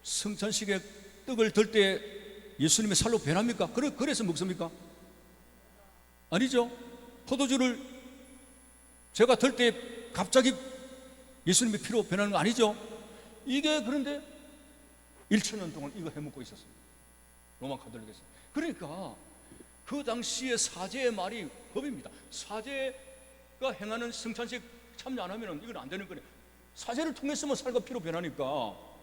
성찬식에 떡을 들 때 예수님의 살로 변합니까? 그래서 먹습니까? 아니죠. 포도주를 제가 들 때 갑자기 예수님의 피로 변하는 거 아니죠. 이게 그런데 1,000년 동안 이거 해먹고 있었어요. 로마 가톨릭에서. 그러니까 그 당시에 사제의 말이 법입니다. 사제가 행하는 성찬식 참여 안 하면 이건 안 되는 거예요. 사제를 통해서만 살과 피로 변하니까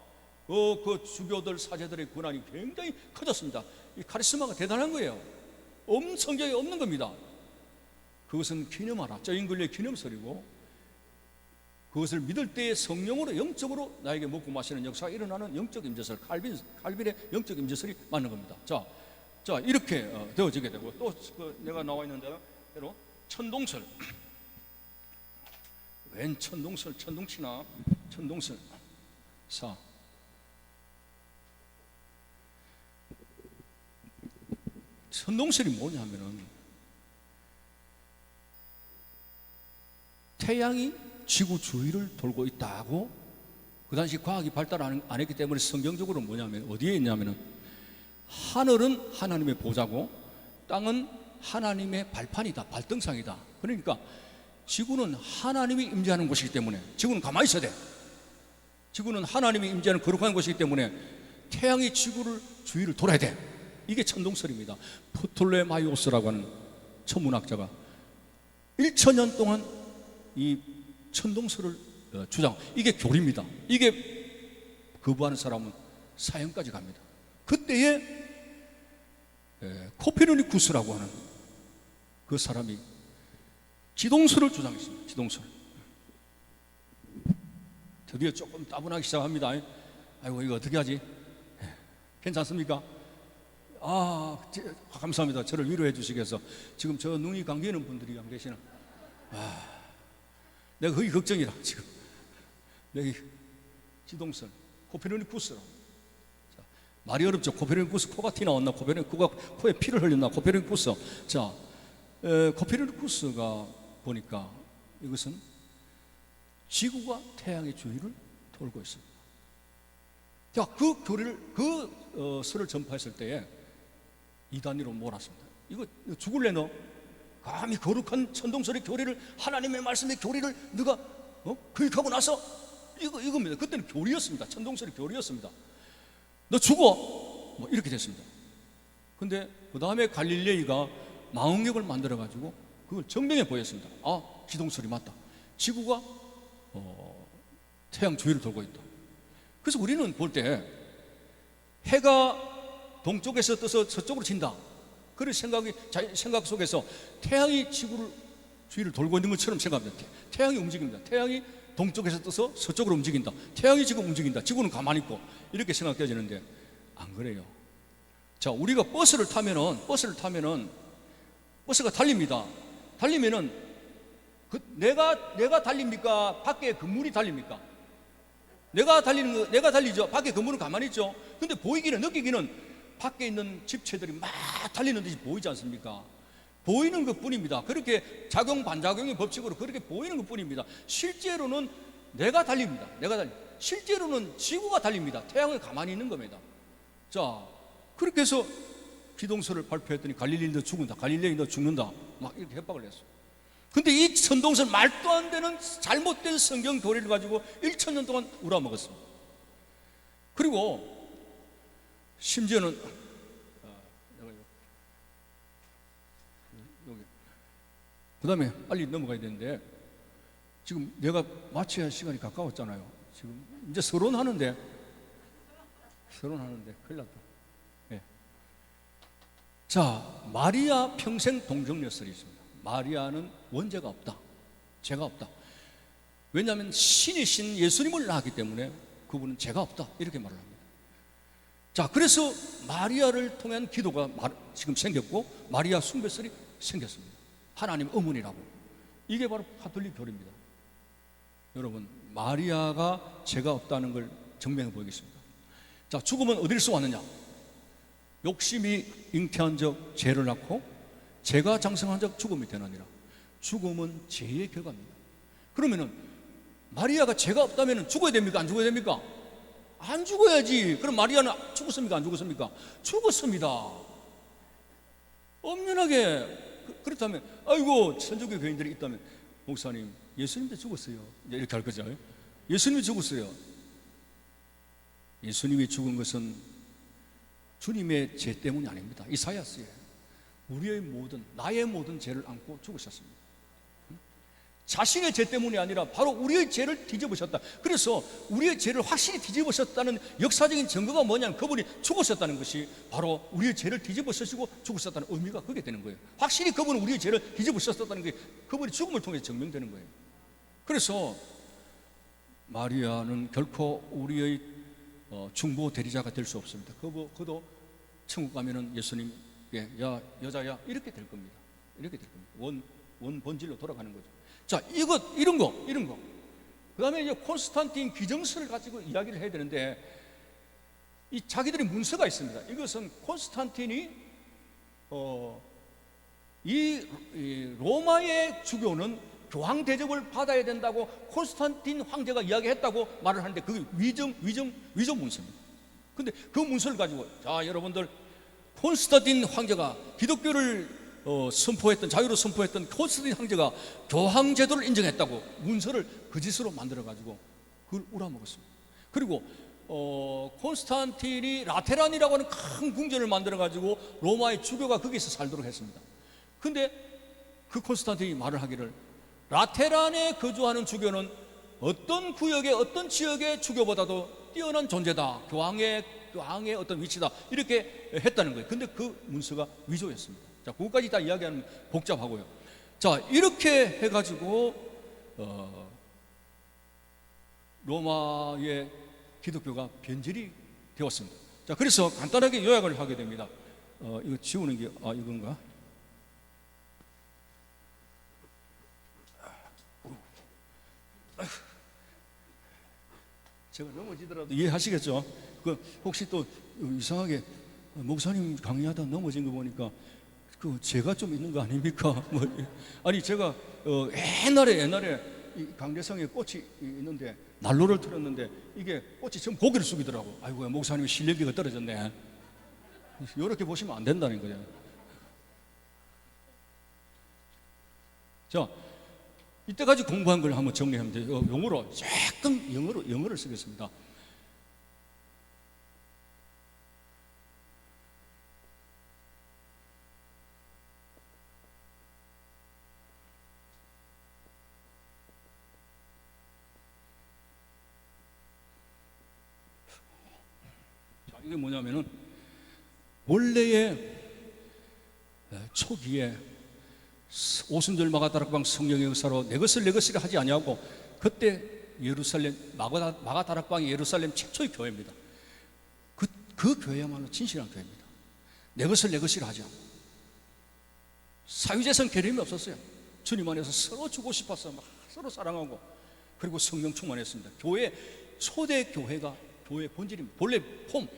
그 주교들, 사제들의 권한이 굉장히 커졌습니다. 이 카리스마가 대단한 거예요. 성경에 없는 겁니다. 그것은 기념하라, 쩌인 권리의 기념설이고, 그것을 믿을 때에 성령으로 영적으로 나에게 먹고 마시는 역사가 일어나는 영적 임재설, 칼빈의 영적 임재설이 맞는 겁니다. 자 이렇게 되어지게 되고, 또 내가 나와 있는 대로 천동설. 웬 천동설, 천둥치나 천동설. 천동설이 뭐냐면은 태양이 지구 주위를 돌고 있다고, 그 당시 과학이 발달 안 했기 때문에 성경적으로 뭐냐면 어디에 있냐면은 하늘은 하나님의 보좌고 땅은 하나님의 발판이다, 발등상이다. 그러니까 지구는 하나님이 임재하는 곳이기 때문에 지구는 가만히 있어야 돼. 지구는 하나님이 임재하는 거룩한 곳이기 때문에 태양이 지구를 주위를 돌아야 돼. 이게 천동설입니다. 프톨레마이오스라고 하는 천문학자가 1,000년 동안 이 천동설을 주장. 이게 교리입니다. 이게 거부하는 사람은 사형까지 갑니다. 그때에 코페르니쿠스라고 하는 그 사람이 지동설을 주장했습니다. 지동설. 드디어 조금 따분하기 시작합니다. 아이고, 이거 어떻게 하지? 괜찮습니까? 감사합니다. 저를 위로해 주시겠어. 지금 저 눈이 감기는 분들이 안 계시나? 내가 거의 걱정이라 지금. 여기 지동설, 코페르니쿠스라고. 말이 어렵죠. 코페르니쿠스 코가 티 나왔나? 코페르니쿠스가 코에 피를 흘렸나? 코페르니쿠스. 자, 코페르니쿠스가 보니까 이것은 지구가 태양의 주위를 돌고 있습니다. 자, 그 교리를 설을 전파했을 때에 이단위로 몰았습니다. 이거 죽을래 너? 감히 거룩한 천동설의 교리를, 하나님의 말씀의 교리를 네가 거역하고 나서 이겁니다. 그때는 교리였습니다. 천동설의 교리였습니다. 너 죽어! 뭐 이렇게 됐습니다. 근데 그 다음에 갈릴레이가 망원경을 만들어 가지고 그걸 증명해 보였습니다. 지동설이 맞다. 지구가 태양 주위를 돌고 있다. 그래서 우리는 볼 때 해가 동쪽에서 떠서 서쪽으로 친다. 그런 생각 속에서 태양이 지구를 주위를 돌고 있는 것처럼 생각합니다. 태양이 움직입니다. 태양이 동쪽에서 떠서 서쪽으로 움직인다. 태양이 지금 움직인다. 지구는 가만히 있고, 이렇게 생각되어지는데 안 그래요. 자, 우리가 버스를 타면은 버스가 달립니다. 달리면은 내가 달립니까? 밖에 건물이 달립니까? 내가 달리죠. 밖에 건물은 가만히 있죠. 근데 느끼기는 밖에 있는 집체들이 막 달리는 듯이 보이지 않습니까? 보이는 것 뿐입니다. 그렇게 작용 반작용의 법칙으로 그렇게 보이는 것 뿐입니다. 실제로는 내가 달립니다. 실제로는 지구가 달립니다. 태양은 가만히 있는 겁니다. 자, 그렇게 해서 기동설을 발표했더니 갈릴레이 너 죽는다. 갈릴레이 너 죽는다. 막 이렇게 협박을 했어요. 근데 이 천동설 말도 안 되는 잘못된 성경 교리를 가지고 1000년 동안 우라먹었습니다. 그리고 심지어는 그 다음에 빨리 넘어가야 되는데, 지금 내가 마쳐야 할 시간이 가까웠잖아요. 지금 이제 서론하는데 큰일 났다. 네. 자, 마리아 평생 동정녀설이 있습니다. 마리아는 원죄가 없다, 죄가 없다. 왜냐하면 신이신 예수님을 낳았기 때문에 그분은 죄가 없다, 이렇게 말을 합니다. 자, 그래서 마리아를 통한 기도가 지금 생겼고, 마리아 숭배설이 생겼습니다. 하나님 어머니라고. 이게 바로 가톨릭 교리입니다. 여러분, 마리아가 죄가 없다는 걸 증명해 보이겠습니다. 자, 죽음은 어디서 왔느냐? 욕심이 잉태한 적 죄를 낳고, 죄가 장성한 적 죽음이 되느니라. 죽음은 죄의 결과입니다. 그러면은 마리아가 죄가 없다면 죽어야 됩니까? 안 죽어야 됩니까? 안 죽어야지. 그럼 마리아는 죽었습니까? 안 죽었습니까? 죽었습니다. 엄연하게. 그렇다면 아이고, 천주교 교인들이 있다면 목사님, 예수님도 죽었어요, 이렇게 할 거죠. 예수님이 죽었어요. 예수님이 죽은 것은 주님의 죄 때문이 아닙니다. 이사야서에 나의 모든 죄를 안고 죽으셨습니다. 자신의 죄 때문이 아니라 바로 우리의 죄를 뒤집으셨다. 그래서 우리의 죄를 확실히 뒤집으셨다는 역사적인 증거가 뭐냐면, 그분이 죽으셨다는 것이 바로 우리의 죄를 뒤집으시고 죽으셨다는 의미가 그게 되는 거예요. 확실히 그분은 우리의 죄를 뒤집으셨다는 게 그분이 죽음을 통해 증명되는 거예요. 그래서 마리아는 결코 우리의 중보 대리자가 될 수 없습니다. 그도 천국 가면은 예수님께 야 여자야 이렇게 될 겁니다. 이렇게 될 겁니다. 원 본질로 돌아가는 거죠. 자, 이런 거. 그 다음에 이제 콘스탄틴 기정설을 가지고 이야기를 해야 되는데, 이 자기들의 문서가 있습니다. 이것은 콘스탄틴이 이 로마의 주교는 교황 대접을 받아야 된다고 콘스탄틴 황제가 이야기했다고 말을 하는데, 그게 위정 문서입니다. 근데 그 문서를 가지고, 자, 여러분들, 콘스탄틴 황제가 기독교를 자유로 선포했던 콘스탄틴 황제가 교황 제도를 인정했다고 문서를 거짓으로 만들어 가지고 그걸 우라먹었습니다. 그리고 콘스탄틴이 라테란이라고 하는 큰 궁전을 만들어 가지고 로마의 주교가 거기서 살도록 했습니다. 근데 그 콘스탄틴이 말을 하기를, 라테란에 거주하는 주교는 어떤 구역의 어떤 지역의 주교보다도 뛰어난 존재다. 교황의 왕의 어떤 위치다 이렇게 했다는 거예요. 근데 그 문서가 위조였습니다. 자, 그것까지 다 이야기하면 복잡하고요. 자, 이렇게 해가지고 로마의 기독교가 변질이 되었습니다. 자, 그래서 간단하게 요약을 하게 됩니다. 이거 지우는 게 이건가? 제가 넘어지더라도 이해하시겠죠? 혹시 또 이상하게 목사님 강의하다 넘어진 거 보니까 제가 좀 있는 거 아닙니까? 아니 제가 옛날에 이 강대성에 꽃이 있는데 난로를 틀었는데 이게 꽃이 전부 고개를 숙이더라고. 아이고 목사님 실력이 떨어졌네. 이렇게 보시면 안 된다는 거예요. 자, 이때까지 공부한 걸 한번 정리하면 돼요. 용어로 조금 영어를 쓰겠습니다. 자, 이게 뭐냐면은 원래의 초기에 오순절 마가다락방 성령의 역사로 내 것을 하지 아니하고 그때 예루살렘 마가다락방이 예루살렘 최초의 교회입니다. 그 교회야말로 진실한 교회입니다. 내 것을 하지 않고 사유재산 계름이 없었어요. 주님 안에서 서로 주고 싶어서 막 서로 사랑하고 그리고 성령 충만했습니다. 교회 초대 교회가 교회 본질입니다. 본래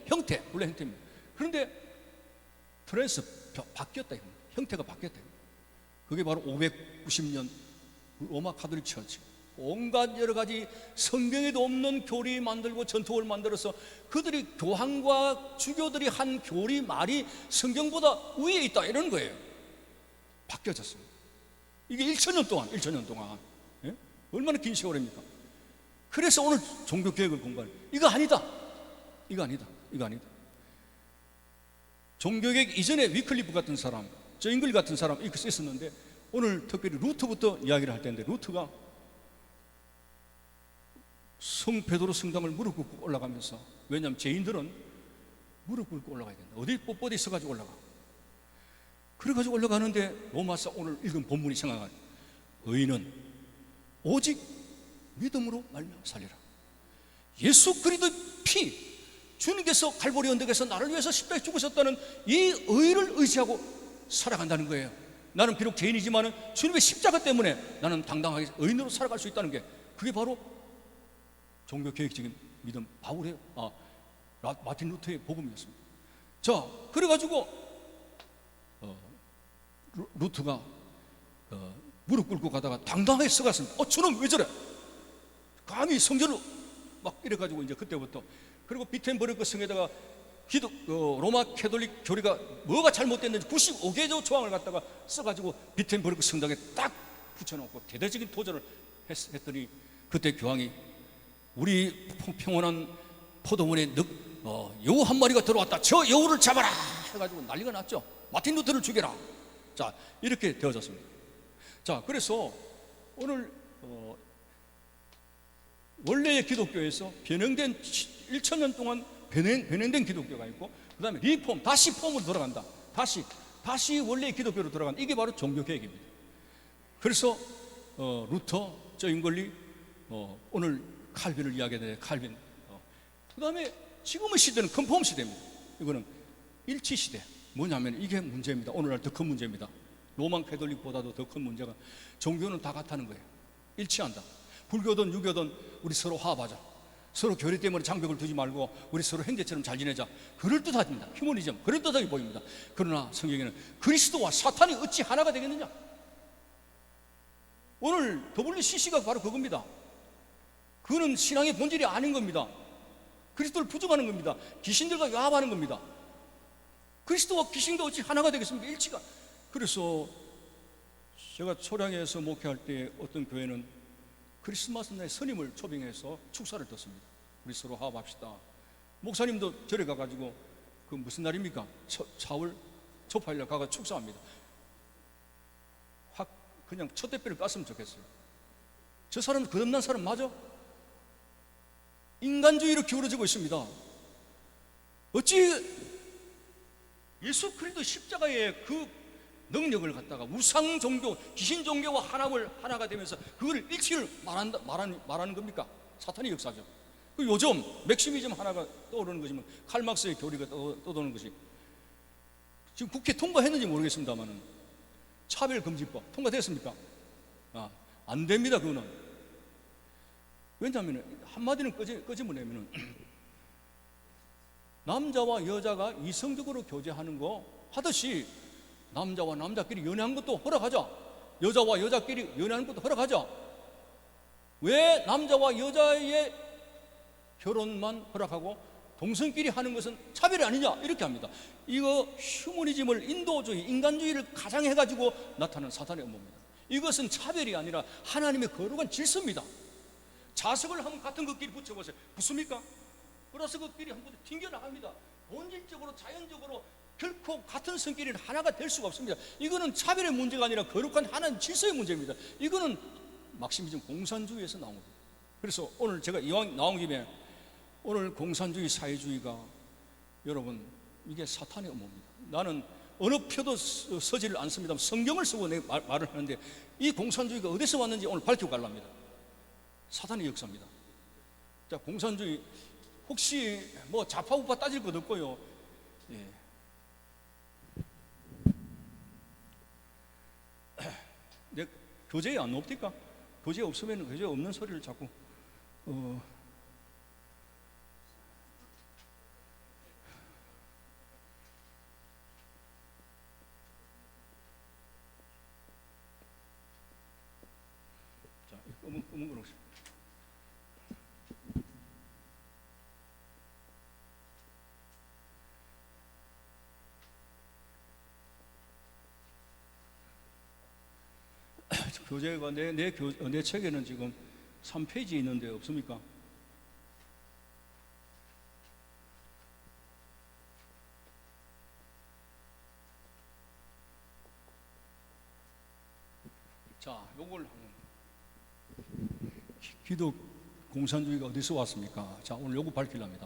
형태입니다. 그런데 바뀌었다. 형태가 바뀌었다. 그게 바로 590년 로마 카톨릭 처치. 온갖 여러 가지 성경에도 없는 교리 만들고 전통을 만들어서 그들이 교황과 주교들이 한 교리 말이 성경보다 위에 있다 이런 거예요. 바뀌어졌습니다. 이게 1,000년 동안 예? 얼마나 긴 세월입니까? 그래서 오늘 종교개혁을 공부하는 이거 아니다. 종교개혁 이전에 위클리프 같은 사람, 저 잉글 같은 사람 이렇게 썼었는데 오늘 특별히 루트부터 이야기를 할 텐데 루트가 성 베드로 성당을 무릎 꿇고 올라가면서 왜냐하면 죄인들은 무릎 꿇고 올라가야 된다. 어디 뻣뻣이 있어가지고 올라가. 그래가지고 올라가는데 로마서 오늘 읽은 본문이 생각하는 의인은 오직 믿음으로 말미암아 살리라. 예수 그리스도의 피 주님께서 갈보리 언덕에서 나를 위해서 십자가에 죽으셨다는 이 의를 의지하고 살아간다는 거예요. 나는 비록 죄인이지만 주님의 십자가 때문에 나는 당당하게 의인으로 살아갈 수 있다는 게 그게 바로 종교개혁적인 믿음 바울의 마틴 루터의 복음이었습니다. 자, 그래가지고 루터가 무릎 꿇고 가다가 당당하게 서갔습니다. 저놈 왜 저래? 감히 성전을 막 이래가지고 이제 그때부터 그리고 비텐버르크 성에다가 로마 캐톨릭 교리가 뭐가 잘못됐는지 95개조 조항을 갖다가 써가지고 비텐버르크 성당에 딱 붙여놓고 대대적인 도전을 했더니 그때 교황이 우리 평온한 포도원에 여우 한 마리가 들어왔다. 저 여우를 잡아라 해가지고 난리가 났죠. 마틴 루터를 죽여라. 자, 이렇게 되어졌습니다. 자, 그래서 오늘 원래의 기독교에서 변형된 1,000년 동안 변형된 기독교가 있고 그 다음에 리폼, 다시 폼으로 돌아간다. 다시 원래의 기독교로 돌아간다. 이게 바로 종교개혁입니다. 그래서 루터, 저 잉글리, 오늘 칼빈을 이야기하는데 칼빈, 그 다음에 지금의 시대는 컨폼 시대입니다. 이거는 일치 시대. 뭐냐면 이게 문제입니다. 오늘날 더 큰 문제입니다. 로만 캐톨릭보다도 더 큰 문제가 종교는 다 같다는 거예요. 일치한다. 불교든 유교든 우리 서로 화합하자. 서로 교리 때문에 장벽을 두지 말고 우리 서로 형제처럼 잘 지내자. 그럴듯합니다. 휴머니즘 그럴듯하게 보입니다. 그러나 성경에는 그리스도와 사탄이 어찌 하나가 되겠느냐. 오늘 WCC가 바로 그겁니다. 그거는 신앙의 본질이 아닌 겁니다. 그리스도를 부정하는 겁니다. 귀신들과 야합하는 겁니다. 그리스도와 귀신도 어찌 하나가 되겠습니까? 일치가. 그래서 제가 초량에서 목회할 때 어떤 교회는 크리스마스 날 스님을 초빙해서 축사를 떴습니다. 우리 서로 화합합시다. 목사님도 절에 가가지고 그 무슨 날입니까? 4월 초파일날 가가 축사합니다. 확 그냥 첫 대뼈를 깠으면 좋겠어요. 저 사람은 거듭난 사람 맞아? 인간주의로 기울어지고 있습니다. 어찌 예수 그리스도 십자가의 그 능력을 갖다가 우상 종교, 귀신 종교와 하나가 되면서 그걸 일치를 말하는 겁니까? 사탄의 역사죠. 그 요즘 맥시미즘 하나가 떠오르는 것이면 칼막스의 교리가 떠도는 것이, 지금 국회 통과했는지 모르겠습니다만은 차별금지법 통과됐습니까? 안 됩니다. 그거는. 왜냐하면 한마디는 끄집어내면은 남자와 여자가 이성적으로 교제하는 거 하듯이 남자와 남자끼리 연애하는 것도 허락하자, 여자와 여자끼리 연애하는 것도 허락하자. 왜 남자와 여자의 결혼만 허락하고 동성끼리 하는 것은 차별이 아니냐, 이렇게 합니다. 이거 휴머니즘을, 인도주의, 인간주의를 가장해가지고 나타나는 사탄의 음모입니다. 이것은 차별이 아니라 하나님의 거룩한 질서입니다. 자석을 한번 같은 것끼리 붙여보세요. 붙습니까? 그래서 그끼리 한번 튕겨나갑니다. 본질적으로, 자연적으로 결코 같은 성끼리는 하나가 될 수가 없습니다. 이거는 차별의 문제가 아니라 거룩한 하나님 질서의 문제입니다. 이거는 막시미즘 공산주의에서 나온 겁니다. 그래서 오늘 제가 이왕 나온 김에 오늘 공산주의, 사회주의가 여러분 이게 사탄의 음모입니다. 나는 어느 표도 서지를 않습니다. 성경을 쓰고 내 말을 하는데 이 공산주의가 어디서 왔는지 오늘 밝히고 가랍니다. 사탄의 역사입니다. 자, 공산주의 혹시 뭐 좌파 우파 따질 것 없고요. 예. 내 교재에 안 없을까? 교재 없으면 교재 없는 소리를 자꾸 자, 검은 걸 오세요. 교재가 내 책에는 지금 3페이지 있는데 없습니까? 자, 요걸 기독 공산주의가 어디서 왔습니까? 자, 오늘 요거 밝히랍니다.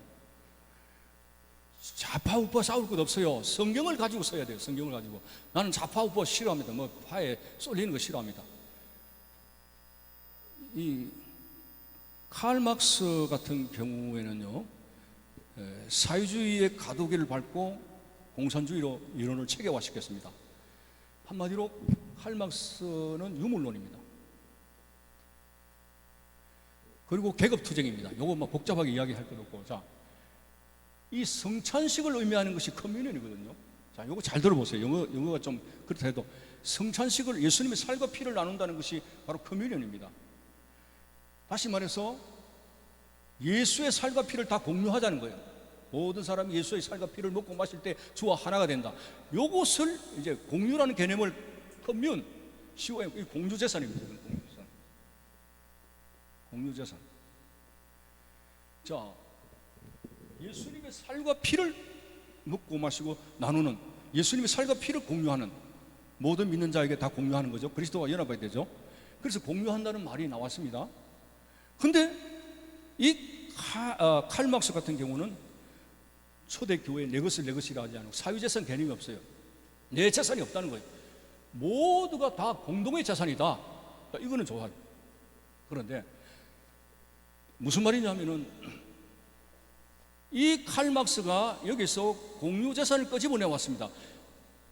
좌파 우파 싸울 것 없어요. 성경을 가지고 써야 돼요. 성경을 가지고. 나는 좌파 우파 싫어합니다. 뭐 파에 쏠리는 거 싫어합니다. 이 칼 막스 같은 경우에는요, 사회주의의 가도기를 밟고 공산주의로 이론을 체계화시켰습니다. 한마디로 칼 막스는 유물론입니다. 그리고 계급투쟁입니다. 요거 막 복잡하게 이야기할 것 없고, 자, 이 성찬식을 의미하는 것이 커뮤니언이거든요. 자, 요거 잘 들어보세요. 영어가 좀 그렇다 해도 성찬식을, 예수님의 살과 피를 나눈다는 것이 바로 커뮤니언입니다. 다시 말해서 예수의 살과 피를 다 공유하자는 거예요. 모든 사람이 예수의 살과 피를 먹고 마실 때 주와 하나가 된다. 요것을 이제 공유라는 개념을 커뮤니언, COM, 공유재산입니다. 공유재산. 자, 예수님의 살과 피를 먹고 마시고 나누는, 예수님의 살과 피를 공유하는, 모든 믿는 자에게 다 공유하는 거죠. 그리스도와 연합해야 되죠. 그래서 공유한다는 말이 나왔습니다. 근데 이 칼 막스 같은 경우는 초대교회에 내 것을 내 것이라 하지 않고 사유재산 개념이 없어요. 내 재산이 없다는 거예요. 모두가 다 공동의 재산이다. 이거는 좋아요. 그런데 무슨 말이냐면은 이 칼 막스가 여기서 공유 재산을 끄집어내 왔습니다.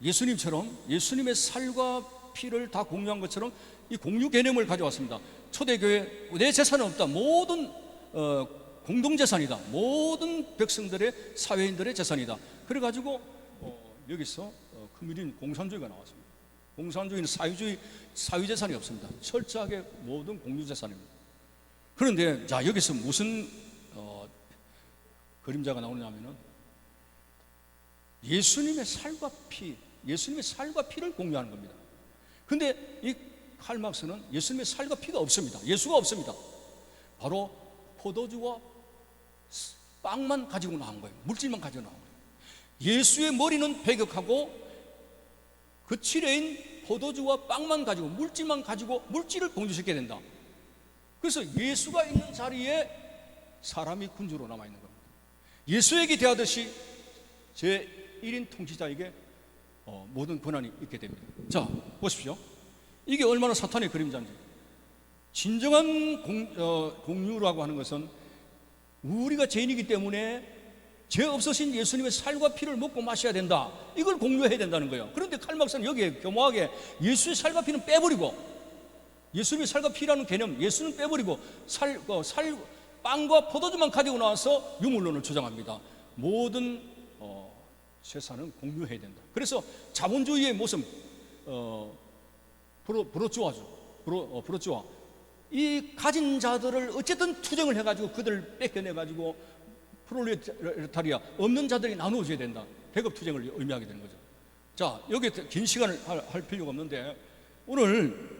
예수님처럼 예수님의 살과 피를 다 공유한 것처럼 이 공유 개념을 가져왔습니다. 초대교회 내 재산은 없다. 모든 공동재산이다. 모든 백성들의, 사회인들의 재산이다. 그래가지고 여기서 커뮤니즘 공산주의가 나왔습니다. 공산주의는 사유재산이 없습니다. 철저하게 모든 공유재산입니다. 그런데 자, 여기서 무슨 그림자가 나오냐면은 예수님의 살과 피, 예수님의 살과 피를 공유하는 겁니다. 근데 이 칼 막스는 예수님의 살과 피가 없습니다. 예수가 없습니다. 바로 포도주와 빵만 가지고 나온 거예요. 물질만 가지고 나온 거예요. 예수의 머리는 배격하고 그 칠해인 포도주와 빵만 가지고, 물질만 가지고 물질을 공유시켜야 된다. 그래서 예수가 있는 자리에 사람이 군주로 남아있는 겁니다. 예수에게 대하듯이 제1인 통치자에게 모든 권한이 있게 됩니다. 자, 보십시오. 이게 얼마나 사탄의 그림자인지. 진정한 공유라고 하는 것은 우리가 죄인이기 때문에 죄 없으신 예수님의 살과 피를 먹고 마셔야 된다. 이걸 공유해야 된다는 거예요. 그런데 칼 막사는 여기에 교묘하게 예수의 살과 피는 빼버리고, 예수님의 살과 피라는 개념, 예수는 빼버리고 빵과 포도주만 가지고 나와서 유물론을 주장합니다. 모든 재산은 공유해야 된다. 그래서 자본주의의 모습, 브로주아, 이 가진 자들을 어쨌든 투쟁을 해가지고 그들을 뺏겨내가지고 프롤레타리아, 없는 자들이 나누어져야 된다. 계급 투쟁을 의미하게 되는 거죠. 자, 여기에 긴 시간을 할 필요가 없는데, 오늘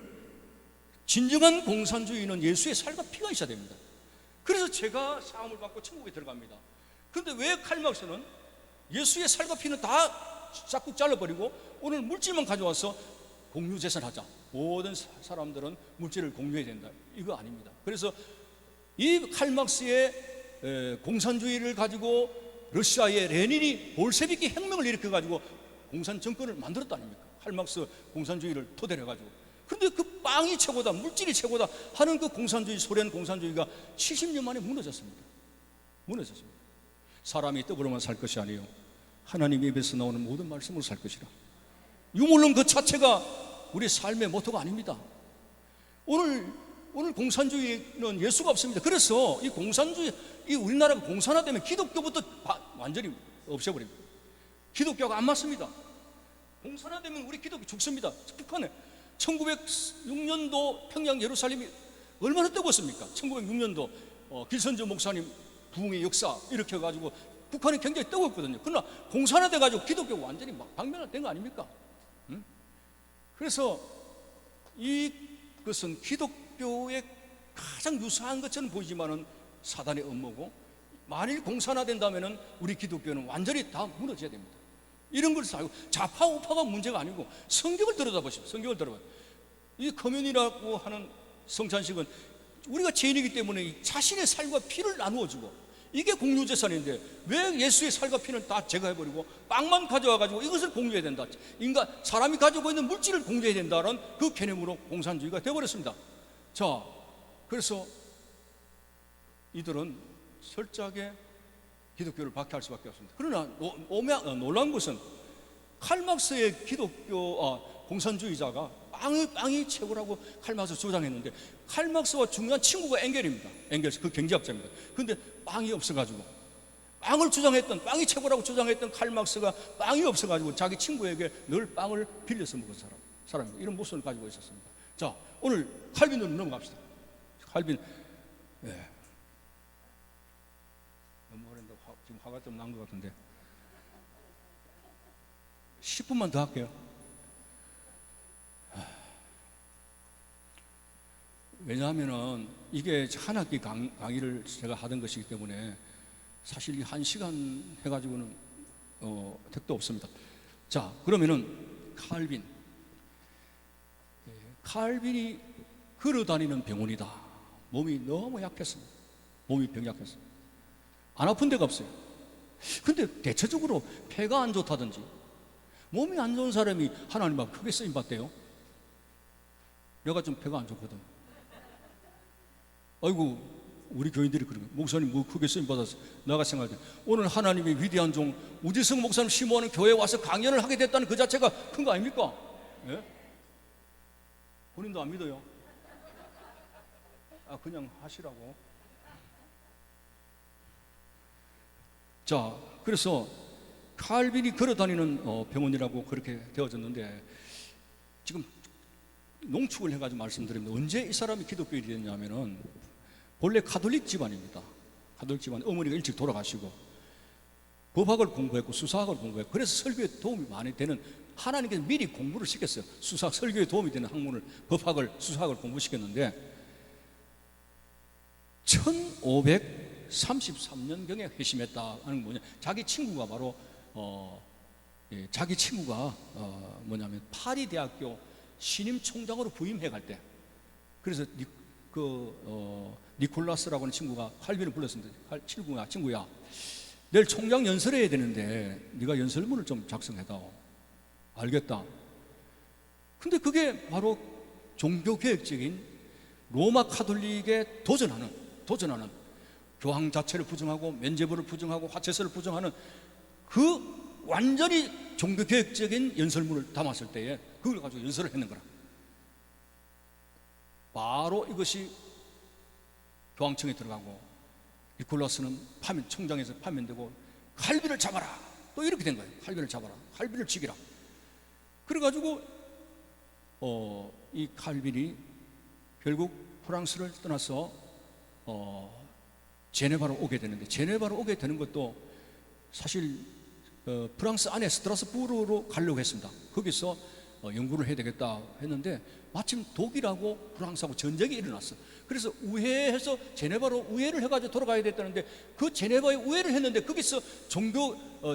진정한 공산주의는 예수의 살과 피가 있어야 됩니다. 그래서 제가 사함을 받고 천국에 들어갑니다. 그런데 왜 칼막스는 예수의 살과 피는 다 싹둑 잘라버리고 오늘 물질만 가져와서 공유재산하자, 모든 사람들은 물질을 공유해야 된다, 이거 아닙니다. 그래서 이 칼막스의 공산주의를 가지고 러시아의 레닌이 볼셰비키 혁명을 일으켜가지고 공산 정권을 만들었다 아닙니까? 칼막스 공산주의를 토대로 해가지고. 그런데 그 빵이 최고다, 물질이 최고다 하는 그 공산주의, 소련 공산주의가 70년 만에 무너졌습니다. 사람이 떡으로만 살 것이 아니에요, 하나님 입에서 나오는 모든 말씀으로 살 것이라. 유물론 그 자체가 우리 삶의 모토가 아닙니다. 오늘 공산주의는 예수가 없습니다. 그래서 이 공산주의, 이 우리나라가 공산화되면 기독교부터 완전히 없애버립니다. 기독교가 안 맞습니다. 공산화되면 우리 기독교 죽습니다. 북한에 1906년도 평양 예루살렘이 얼마나 뜨거웠습니까? 1906년도 길선조 목사님 부흥의 역사 이렇게 해가지고 북한이 굉장히 뜨거웠거든요. 그러나 공산화돼가지고 기독교가 완전히 박멸된 거 아닙니까? 그래서 이것은 기독교의 가장 유사한 것처럼 보이지만은 사단의 음모고, 만일 공산화된다면은 우리 기독교는 완전히 다 무너져야 됩니다. 이런 것을 알고, 좌파 우파가 문제가 아니고 성경을 들여다보십시오. 성경을 들여다보십시오. 이 커뮤니라고 하는 성찬식은 우리가 죄인이기 때문에 자신의 살과 피를 나누어주고, 이게 공유재산인데 왜 예수의 살과 피는 다 제거해버리고 빵만 가져와가지고 이것을 공유해야 된다, 사람이 가지고 있는 물질을 공유해야 된다는 그 개념으로 공산주의가 되어버렸습니다. 자, 그래서 이들은 철저하게 기독교를 박해할 수밖에 없습니다. 그러나 놀라운 것은 칼막스의 공산주의자가 빵이 최고라고 칼막스 주장했는데, 칼막스와 중요한 친구가 엥겔입니다. 엥겔스, 그 경제학자입니다. 그런데 빵이 없어가지고, 빵이 최고라고 주장했던 칼막스가 빵이 없어가지고 자기 친구에게 늘 빵을 빌려서 먹은 사람입니다. 이런 모습을 가지고 있었습니다. 자, 오늘 칼빈으로 넘어갑시다. 칼빈, 너무 오랜다. 지금 화가 좀 난 것 같은데 10분만 더 할게요. 왜냐하면은 이게 한 학기 강의를 제가 하던 것이기 때문에 사실 1시간 해가지고는 택도 없습니다. 자, 그러면은 칼빈이 걸어다니는 병원이다. 몸이 너무 약했습니다. 몸이 병약했어요. 안 아픈 데가 없어요. 근데 대체적으로 폐가 안 좋다든지 몸이 안 좋은 사람이 하나님 앞에 크게 쓰임 받대요. 내가 좀 폐가 안 좋거든. 아이고, 우리 교인들이 그런 거예요. 목사님 뭐 크게 쓰임 받았어. 내가 생각할 때 오늘 하나님의 위대한 종 우지성 목사님 심호하는 교회에 와서 강연을 하게 됐다는 그 자체가 큰 거 아닙니까? 예? 본인도 안 믿어요? 그냥 하시라고. 자, 그래서 칼빈이 걸어다니는 병원이라고 그렇게 되어졌는데, 지금 농축을 해가지고 말씀드립니다. 언제 이 사람이 기독교인이 됐냐면은 본래 가톨릭 집안입니다. 가톨릭 집안, 어머니가 일찍 돌아가시고 법학을 공부했고 수사학을 공부했고, 그래서 설교에 도움이 많이 되는, 하나님께서 미리 공부를 시켰어요. 설교에 도움이 되는 학문을, 법학을, 수사학을 공부시켰는데 1533년경에 회심했다 하는 뭐냐, 자기 친구가 바로 뭐냐면 파리 대학교 신임 총장으로 부임해 갈 때, 그래서 니콜라스라고 하는 친구가 칼빈을 불렀습니다. 친구야, 내일 총장 연설해야 되는데 네가 연설문을 좀 작성해다오. 알겠다. 근데 그게 바로 종교개혁적인 로마 카톨릭에 도전하는 교황 자체를 부정하고 면죄부를 부정하고 화채서를 부정하는 그 완전히 종교개혁적인 연설문을 담았을 때에 그걸 가지고 연설을 했는 거라. 바로 이것이 교황청에 들어가고 니콜라스는 총장에서 파면되고 칼빈을 잡아라. 또 이렇게 된 거예요. 칼빈을 잡아라. 칼빈을 죽이라. 그래가지고 이 칼빈이 결국 프랑스를 떠나서 제네바로 오게 되는데, 제네바로 오게 되는 것도 사실 프랑스 안에 스트라스부르로 가려고 했습니다. 거기서 연구를 해야 되겠다 했는데 마침 독일하고 프랑스하고 전쟁이 일어났어. 그래서 우회해서 제네바로 우회를 해가지고 돌아가야 됐다는데, 그 제네바에 우회를 했는데 거기서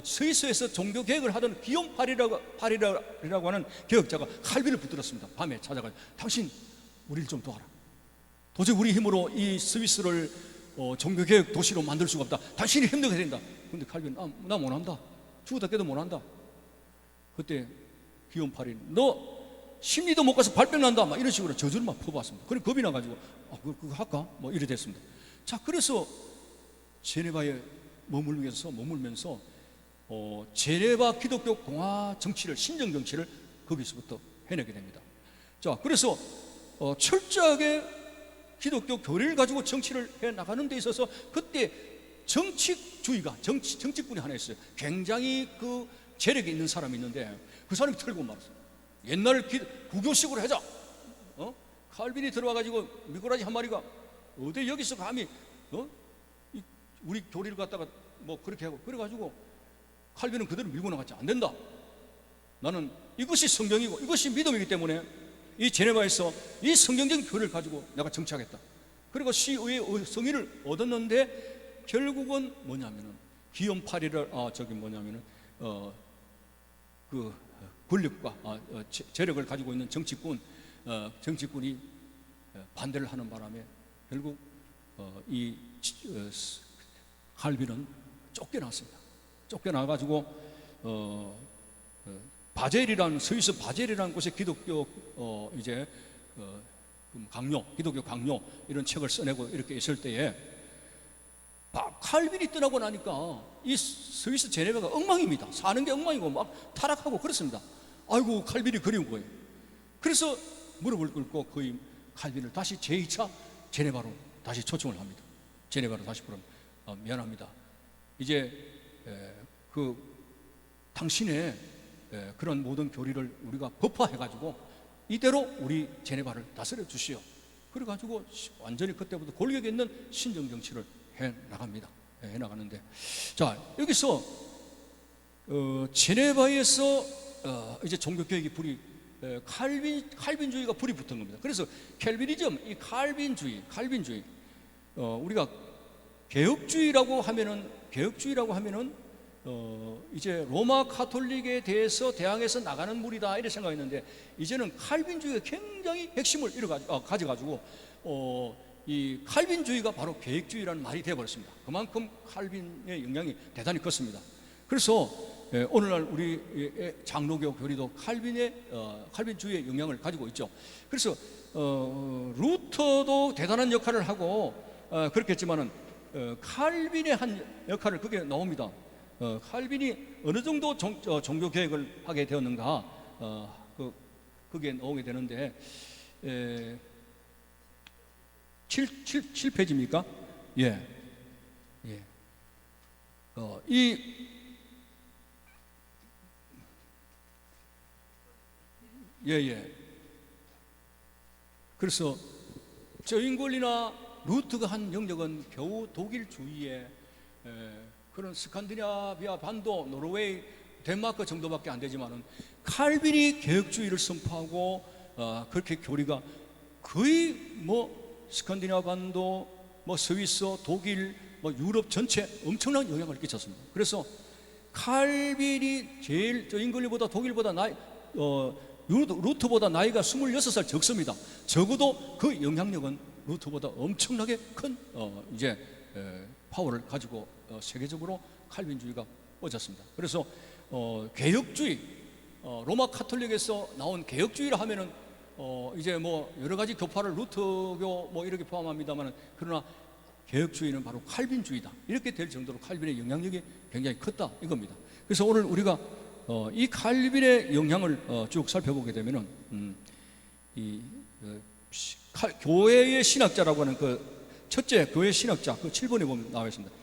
스위스에서 종교 개혁을 하던 기욤 파리라고 하는 개혁자가 칼빈을 붙들었습니다. 밤에 찾아가지고 당신 우리를 좀 도와라. 도저히 우리 힘으로 이 스위스를 종교 개혁 도시로 만들 수가 없다. 당신이 힘들게 된다. 근데 칼빈 나 못한다. 죽었다 깨도 못한다. 그때 기욤 파리 너 심리도 못 가서 발병 난다 막 이런 식으로 저주를 막 퍼부었습니다. 그래 겁이 나가지고 그거 할까? 뭐 이래 됐습니다. 자, 그래서 제네바에 머물면서 제네바 기독교 공화 정치를, 신정 정치를 거기서부터 해내게 됩니다. 자, 그래서 철저하게 기독교 교리를 가지고 정치를 해 나가는 데 있어서 그때 정치주의가 정치꾼이 하나 있어요. 굉장히 그 재력이 있는 사람이 있는데 그 사람이 털고 말았어요. 옛날 구교식으로 하자. 칼빈이 들어와가지고 미꾸라지 한 마리가 어디 여기서 감히 우리 교리를 갖다가 뭐 그렇게 하고, 그래가지고 칼빈은 그대로 밀고 나갔지. 안 된다. 나는 이것이 성경이고 이것이 믿음이기 때문에 이 제네바에서 이 성경적인 교리를 가지고 내가 정치하겠다. 그리고 시의회 성의를 얻었는데 결국은 뭐냐면은 기욤 파리를 그 권력과 재력을 가지고 있는 정치꾼이 반대를 하는 바람에 결국 이 칼빈은 쫓겨났습니다. 쫓겨나가지고 바젤이라는, 스위스 바젤이라는 곳에 기독교 기독교 강요 이런 책을 써내고 이렇게 있을 때에 칼빈이 떠나고 나니까 이 스위스 제네바가 엉망입니다. 사는 게 엉망이고 막 타락하고 그렇습니다. 아이고, 칼빈이 그리운 거예요. 그래서 무릎을 꿇고 거의 칼빈을 다시 제2차 제네바로 다시 초청을 합니다. 제네바로 다시 부르면 미안합니다. 이제 당신의 그런 모든 교리를 우리가 법화해가지고 이대로 우리 제네바를 다스려 주시오. 그래가지고 완전히 그때부터 골격 있는 신정 정치를 해 나가는데, 자, 여기서 제네바에서 이제 종교 개혁이 불이 칼빈주의가 불이 붙은 겁니다. 그래서 켈비니즘, 이 칼빈주의 우리가 개혁주의라고 하면은 이제 로마 카톨릭에 대해서 대항해서 나가는 무리다 이렇게 생각했는데, 이제는 칼빈주의가 굉장히 핵심을 가져가지고 이 칼빈주의가 바로 개혁주의라는 말이 되어버렸습니다. 그만큼 칼빈의 영향이 대단히 컸습니다. 그래서 오늘날 우리 장로교 교리도 칼빈주의의 영향을 가지고 있죠. 그래서 루터도 대단한 역할을 하고 그렇겠지만은 칼빈의 한 역할을 그게 나옵니다. 칼빈이 어느 정도 종교 개혁을 하게 되었는가, 그게 나오게 되는데 7페이지입니까? 예. 그래서 저인골리나 루트가 한 영역은 겨우 독일주의의 그런 스칸디나비아 반도, 노르웨이, 덴마크 정도밖에 안 되지만은 칼빈이 개혁주의를 선포하고 그렇게 교리가 거의 스칸디나비아 반도, 스위스, 독일, 유럽 전체 엄청난 영향을 끼쳤습니다. 그래서 칼빈이 제일 저인글리보다 독일보다 루트보다 나이가 26살 적습니다. 적어도 그 영향력은 루트보다 엄청나게 큰 파워를 가지고 세계적으로 칼빈주의가 뻗었습니다. 그래서 개혁주의, 로마 카톨릭에서 나온 개혁주의라 하면은 이제 뭐 여러 가지 교파를 루터교 뭐 이렇게 포함합니다만, 그러나 개혁주의는 바로 칼빈주의다, 이렇게 될 정도로 칼빈의 영향력이 굉장히 컸다 이겁니다. 그래서 오늘 우리가 이 칼빈의 영향을 쭉 살펴보게 되면은 교회의 신학자라고 하는 그 첫째 교회 신학자 그 7번에 보면 나와 있습니다.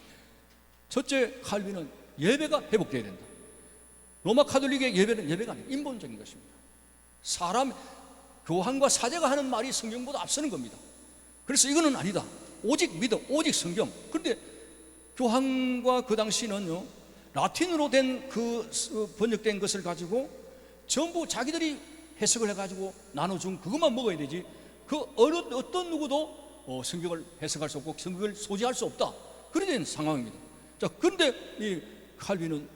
첫째, 칼빈은 예배가 회복되어야 된다. 로마 카톨릭의 예배는 예배가 아니라 인본적인 것입니다. 사람, 교황과 사제가 하는 말이 성경보다 앞서는 겁니다. 그래서 이거는 아니다. 오직 믿음, 오직 성경. 그런데 교황과 그 당시는요, 라틴으로 된 그 번역된 것을 가지고 전부 자기들이 해석을 해가지고 나눠준 그것만 먹어야 되지, 그 어떤 누구도 성경을 해석할 수 없고 성경을 소지할 수 없다, 그래 된 상황입니다. 자, 그런데 이 칼빈은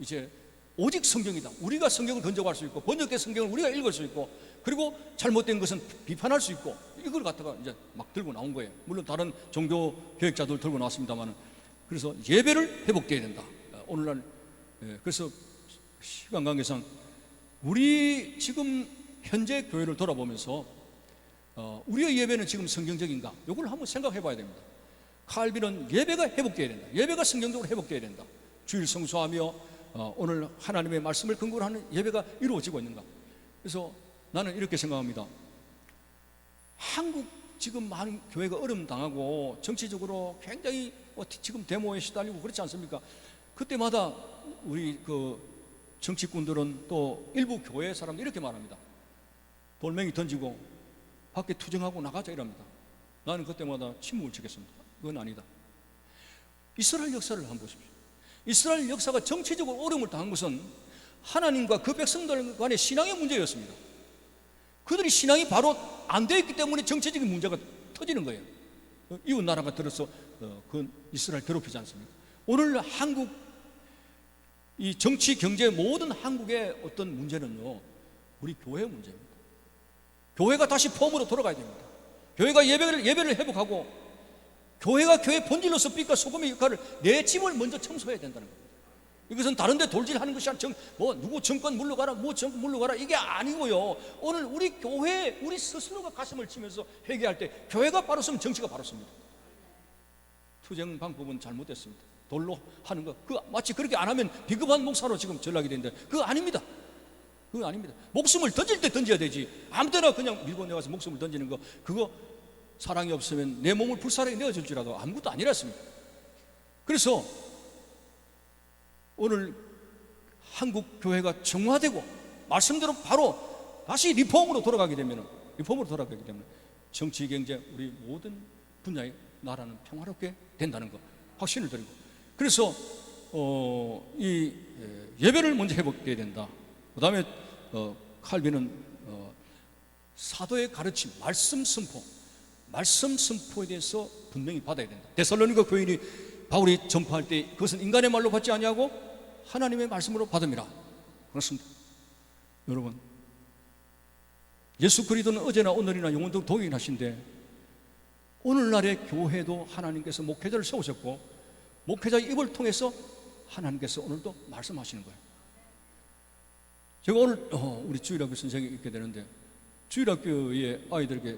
이제 오직 성경이다. 우리가 성경을 건져갈 수 있고, 번역된 성경을 우리가 읽을 수 있고, 그리고 잘못된 것은 비판할 수 있고, 이걸 갖다가 이제 막 들고 나온 거예요. 물론 다른 종교 교육자들 들고 나왔습니다만, 그래서 예배를 회복돼야 된다. 오늘날 그래서 시간 관계상 우리 지금 현재 교회를 돌아보면서 우리의 예배는 지금 성경적인가? 이걸 한번 생각해 봐야 됩니다. 칼빈은 예배가 회복돼야 된다. 예배가 성경적으로 회복돼야 된다. 주일 성수하며 오늘 하나님의 말씀을 근거로 하는 예배가 이루어지고 있는가? 그래서 나는 이렇게 생각합니다. 한국 지금 많은 교회가 어려움 당하고 정치적으로 굉장히 지금 데모에 시달리고 그렇지 않습니까? 그때마다 우리 그 정치꾼들은 또 일부 교회 사람들 이렇게 말합니다. 돌멩이 던지고 밖에 투쟁하고 나가자 이럽니다. 나는 그때마다 침묵을 지켰습니다. 그건 아니다. 이스라엘 역사를 한번 보십시오. 이스라엘 역사가 정치적으로 어려움을 당한 것은 하나님과 그 백성들 간의 신앙의 문제였습니다. 그들이 신앙이 바로 안 되어 있기 때문에 정치적인 문제가 터지는 거예요. 이웃 나라가 들어서 그 이스라엘 괴롭히지 않습니까? 오늘 한국 이 정치, 경제 모든 한국의 어떤 문제는요, 우리 교회의 문제입니다. 교회가 다시 폼으로 돌아가야 됩니다. 교회가 예배를 회복하고, 교회가 교회 본질로서 빛과 소금의 역할을, 내 집을 먼저 청소해야 된다는 겁니다. 이것은 다른 데 돌질하는 것이 아니라 누구 정권 물러가라, 정권 물러가라, 이게 아니고요. 오늘 우리 교회, 우리 스스로가 가슴을 치면서 회개할 때 교회가 바로 서면 정치가 바로 섭니다. 투쟁 방법은 잘못됐습니다. 돌로 하는 거, 마치 그렇게 안 하면 비겁한 목사로 지금 전락이 되는데, 그거 아닙니다. 그거 아닙니다. 목숨을 던질 때 던져야 되지, 아무 때나 그냥 밀고 내가서 목숨을 던지는 거, 그거 사랑이 없으면 내 몸을 불사르게 내어줄지라도 아무것도 아니랬습니다. 그래서 오늘 한국 교회가 정화되고 말씀대로 바로 다시 리폼으로 돌아가게 되면, 정치, 경제, 우리 모든 분야의 나라는 평화롭게 된다는 거 확신을 드리고, 그래서 이 예배를 먼저 회복해야 된다. 그 다음에 칼빈은 사도의 가르침, 말씀 선포에 대해서 분명히 받아야 된다. 데살로니가 교인이 바울이 전파할 때 그것은 인간의 말로 받지 아니하고 하나님의 말씀으로 받음이라. 그렇습니다. 여러분, 예수 그리스도는 어제나 오늘이나 영원토록 동일하신데, 오늘날의 교회도 하나님께서 목회자를 세우셨고, 목회자의 입을 통해서 하나님께서 오늘도 말씀하시는 거예요. 제가 오늘 우리 주일학교 선생이 있게 되는데, 주일학교의 아이들에게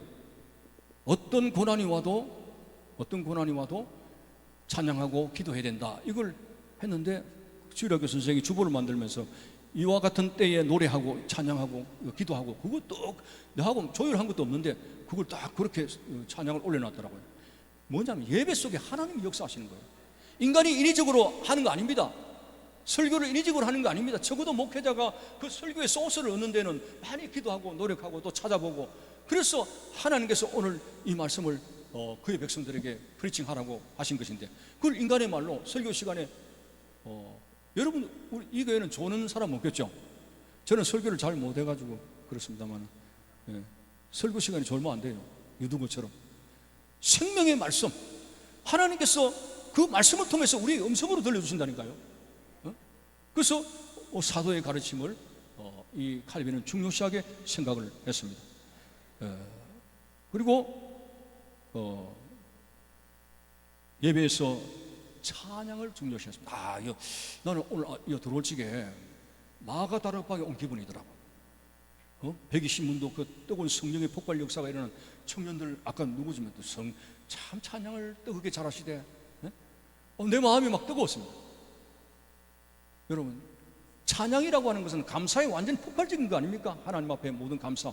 어떤 고난이 와도 찬양하고 기도해야 된다, 이걸 했는데, 주일학교 선생이 주보를 만들면서 이와 같은 때에 노래하고 찬양하고 기도하고, 그거 또 내하고 조율한 것도 없는데 그걸 딱 그렇게 찬양을 올려놨더라고요. 뭐냐면 예배 속에 하나님이 역사하시는 거예요. 인간이 인위적으로 하는 거 아닙니다. 설교를 인위적으로 하는 거 아닙니다. 적어도 목회자가 그 설교의 소스를 얻는 데는 많이 기도하고 노력하고 또 찾아보고, 그래서 하나님께서 오늘 이 말씀을 그의 백성들에게 프리칭하라고 하신 것인데, 그걸 인간의 말로 설교 시간에 여러분, 우리 이 교회는 조는 사람 없겠죠? 저는 설교를 잘 못해가지고 그렇습니다만, 설교 시간이 졸면 안 돼요. 유두부처럼 생명의 말씀, 하나님께서 그 말씀을 통해서 우리의 음성으로 들려주신다니까요. 그래서 사도의 가르침을 이 칼빈은 중요시하게 생각을 했습니다. 예배에서 찬양을 중요시했습니다. 나는 오늘 들어올 적에 마가다락방에 온 기분이더라고. 120문도 그 뜨거운 성령의 폭발 역사가 일어나는 청년들, 아까 누구지만 또 참 찬양을 뜨겁게 잘하시대. 내 마음이 막 뜨거웠습니다. 여러분, 찬양이라고 하는 것은 감사의 완전 폭발적인 거 아닙니까? 하나님 앞에 모든 감사.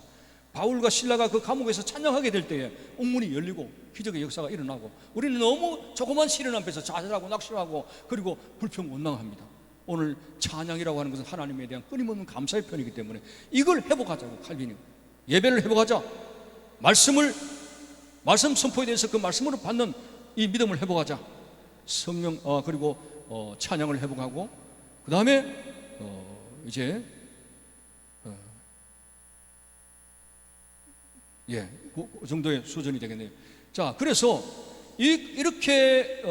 바울과 신라가 그 감옥에서 찬양하게 될 때에 옥문이 열리고 기적의 역사가 일어나고, 우리는 너무 조그만 시련 앞에서 좌절하고 낙심하고 그리고 불평원망합니다. 오늘 찬양이라고 하는 것은 하나님에 대한 끊임없는 감사의 편이기 때문에 이걸 회복하자고 칼빈이. 예배를 회복하자. 말씀 선포에 대해서 그 말씀으로 받는 이 믿음을 회복하자. 성령 그리고 찬양을 회복하고, 그 다음에 이제 그 정도의 수준이 되겠네요. 자, 그래서 이렇게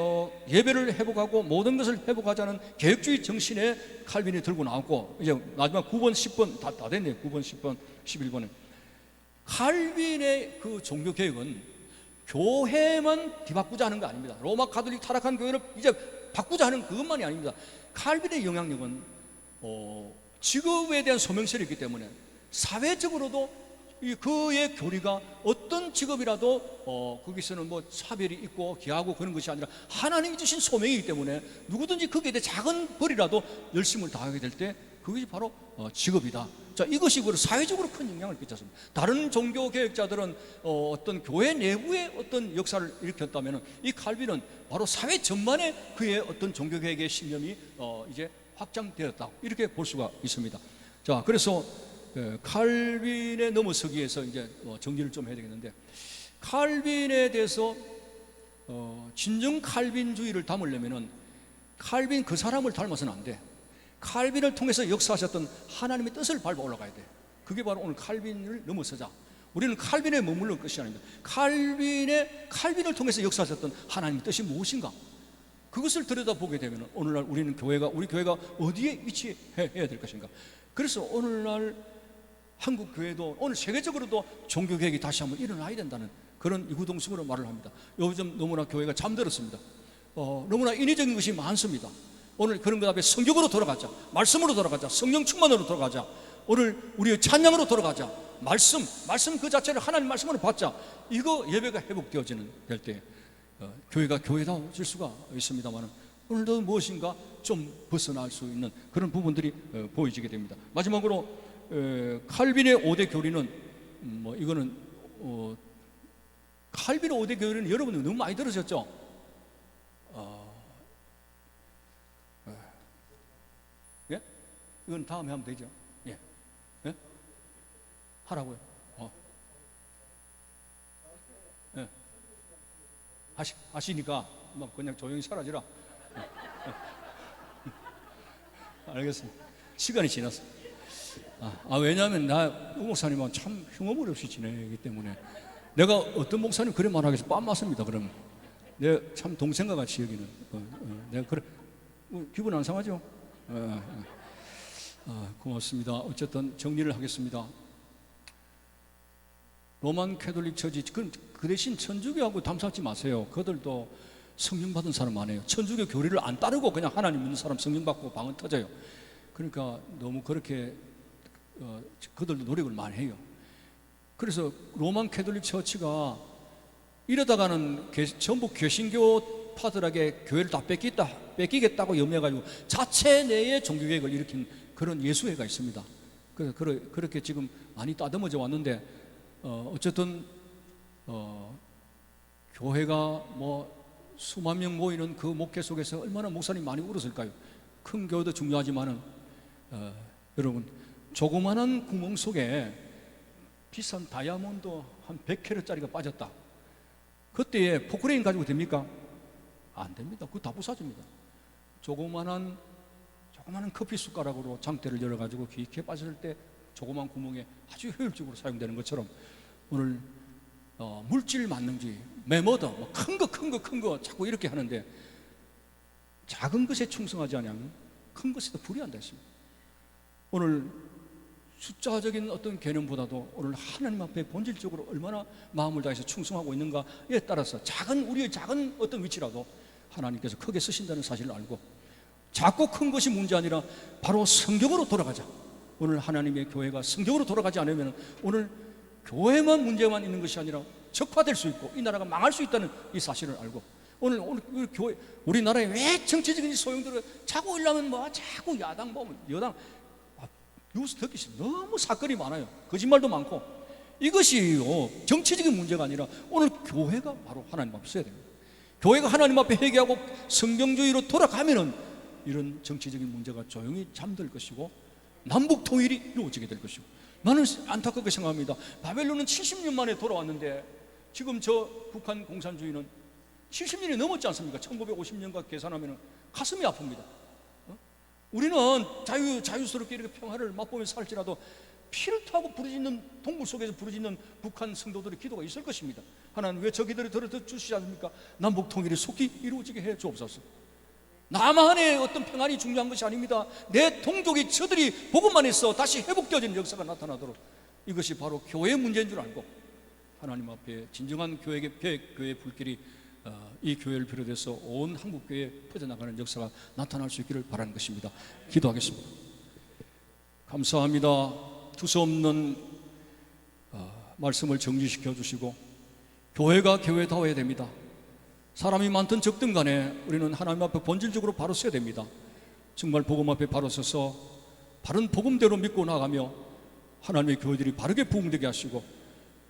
예배를 회복하고 모든 것을 회복하자는 계획주의 정신에 칼빈이 들고 나왔고, 이제 마지막 9번, 10번 다 됐네요. 9번, 10번, 11번에 칼빈의 그 종교 개혁은 교회만 뒤바꾸자 하는 거 아닙니다. 로마 가톨릭 타락한 교회를 이제 바꾸자 하는 그것만이 아닙니다. 칼빈의 영향력은 직업에 대한 소명설이 있기 때문에 사회적으로도 그의 교리가 어떤 직업이라도 거기서는 뭐 차별이 있고 기하고 그런 것이 아니라 하나님이 주신 소명이기 때문에 누구든지 거기에 대해 작은 벌이라도 열심을 다하게 될 때 그것이 바로 직업이다. 자, 이것이 사회적으로 큰 영향을 끼쳤습니다. 다른 종교 개혁자들은 어떤 교회 내부의 어떤 역사를 일으켰다면, 이 칼빈은 바로 사회 전반에 그의 어떤 종교 개혁의 신념이 이제 확장되었다, 이렇게 볼 수가 있습니다. 자, 그래서 칼빈에 넘어서기 위해서 이제 정리를 좀 해야 되겠는데, 칼빈에 대해서 진정 칼빈주의를 담으려면은 칼빈 그 사람을 닮아서는 안 돼. 칼빈을 통해서 역사하셨던 하나님의 뜻을 밟아 올라가야 돼. 그게 바로 오늘 칼빈을 넘어서자. 우리는 칼빈에 머무르는 것이 아닙니다. 칼빈을 통해서 역사하셨던 하나님의 뜻이 무엇인가? 그것을 들여다보게 되면 오늘날 우리 교회가 어디에 위치해야 될 것인가? 그래서 오늘날 한국 교회도, 오늘 세계적으로도 종교 개혁이 다시 한번 일어나야 된다는 그런 이구동성으로 말을 합니다. 요즘 너무나 교회가 잠들었습니다. 너무나 인위적인 것이 많습니다. 오늘 그런 것 앞에 성경으로 돌아가자. 말씀으로 돌아가자. 성령 충만으로 돌아가자. 오늘 우리의 찬양으로 돌아가자. 말씀 그 자체를 하나님 말씀으로 받자. 이거 예배가 회복되어지는 될 때 교회가 교회다워질 수가 있습니다만, 오늘도 무엇인가 좀 벗어날 수 있는 그런 부분들이 보여지게 됩니다. 마지막으로 칼빈의 5대 교리는 이거는 칼빈의 5대 교리는 여러분들 너무 많이 들으셨죠? 예? 이건 다음에 하면 되죠. 예? 예? 하라고요. 예. 하시니까 그냥 조용히 사라지라. 알겠습니다. 시간이 지났어. 왜냐하면 나 목사님은 참 흉어물 없이 지내기 때문에, 내가 어떤 목사님 그래 말하겠어? 빰 맞습니다. 그러면 내가 참 동생과 같이 여기는 내가 그래 기분 안 상하죠? 고맙습니다. 어쨌든 정리를 하겠습니다. 로만 캐톨릭 처치, 그 대신 천주교하고 담쌓지 마세요. 그들도 성령 받은 사람 많아요. 천주교 교리를 안 따르고 그냥 하나님 믿는 사람 성령 받고 방언 터져요. 그러니까 너무 그렇게 그들도 노력을 많이 해요. 그래서 로만 캐톨릭 처치가 이러다가는 전부 개신교파들에게 교회를 다 뺏기겠다고 염려해가지고 자체 내에 종교개혁을 일으킨 그런 예수회가 있습니다. 그래서 그렇게 지금 많이 따듬어져 왔는데, 어쨌든 교회가 수만 명 모이는 그 목회 속에서 얼마나 목사님 많이 울었을까요? 큰 교회도 중요하지만은 여러분, 조그마한 구멍 속에 비싼 다이아몬드 한 100캐럿짜리가 빠졌다. 그때에 포크레인 가지고 됩니까? 안 됩니다. 그거 다 부사집니다. 조그마한 커피 숟가락으로 장대를 열어가지고 깊게 빠질 때 조그만 구멍에 아주 효율적으로 사용되는 것처럼, 오늘 물질 만능주의, 메모더, 큰 거 자꾸 이렇게 하는데, 작은 것에 충성하지 않으면 큰 것에도 불이한다 했습니다. 오늘 숫자적인 어떤 개념보다도 오늘 하나님 앞에 본질적으로 얼마나 마음을 다해서 충성하고 있는가에 따라서 우리의 작은 어떤 위치라도 하나님께서 크게 쓰신다는 사실을 알고 작고 큰 것이 문제 아니라 바로 성경으로 돌아가자. 오늘 하나님의 교회가 성경으로 돌아가지 않으면 오늘 교회만 문제만 있는 것이 아니라 적화될 수 있고 이 나라가 망할 수 있다는 이 사실을 알고 오늘 우리 교회, 우리나라에 왜 정치적인 소용돌이가 자꾸 일하면 뭐 자꾸 야당 뭐 여당 뉴스 듣기 싫어. 너무 사건이 많아요. 거짓말도 많고 이것이요 정치적인 문제가 아니라 오늘 교회가 바로 하나님 앞에 서야 됩니다. 교회가 하나님 앞에 회개하고 성경주의로 돌아가면은 이런 정치적인 문제가 조용히 잠들 것이고 남북 통일이 이루어지게 될 것이고 나는 안타깝게 생각합니다. 바벨론은 70년 만에 돌아왔는데 지금 저 북한 공산주의는 70년이 넘었지 않습니까? 1950년과 계산하면 가슴이 아픕니다. 우리는 자유스럽게 이렇게 평화를 맛보면서 살지라도 피를 토하고 부르짖는 동굴 속에서 부르짖는 북한 성도들의 기도가 있을 것입니다. 하나님 왜 저 기도를 들어주시지 않습니까? 남북 통일이 속히 이루어지게 해 주옵소서. 나만의 어떤 평안이 중요한 것이 아닙니다. 내 동족이 저들이 복음만 해서 다시 회복되어지는 역사가 나타나도록 이것이 바로 교회의 문제인 줄 알고 하나님 앞에 진정한 교회의 불길이 이 교회를 비롯해서 온 한국교회에 퍼져나가는 역사가 나타날 수 있기를 바라는 것입니다. 기도하겠습니다. 감사합니다. 두서없는 말씀을 정리시켜 주시고 교회가 교회다워야 됩니다. 사람이 많든 적든 간에 우리는 하나님 앞에 본질적으로 바로 서야 됩니다. 정말 복음 앞에 바로 서서 바른 복음대로 믿고 나가며 하나님의 교회들이 바르게 부흥되게 하시고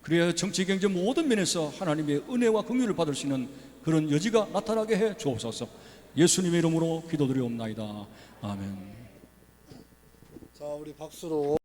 그래야 정치, 경제 모든 면에서 하나님의 은혜와 긍휼을 받을 수 있는 그런 여지가 나타나게 해 주옵소서. 예수님의 이름으로 기도드리옵나이다. 아멘. 자, 우리 박수로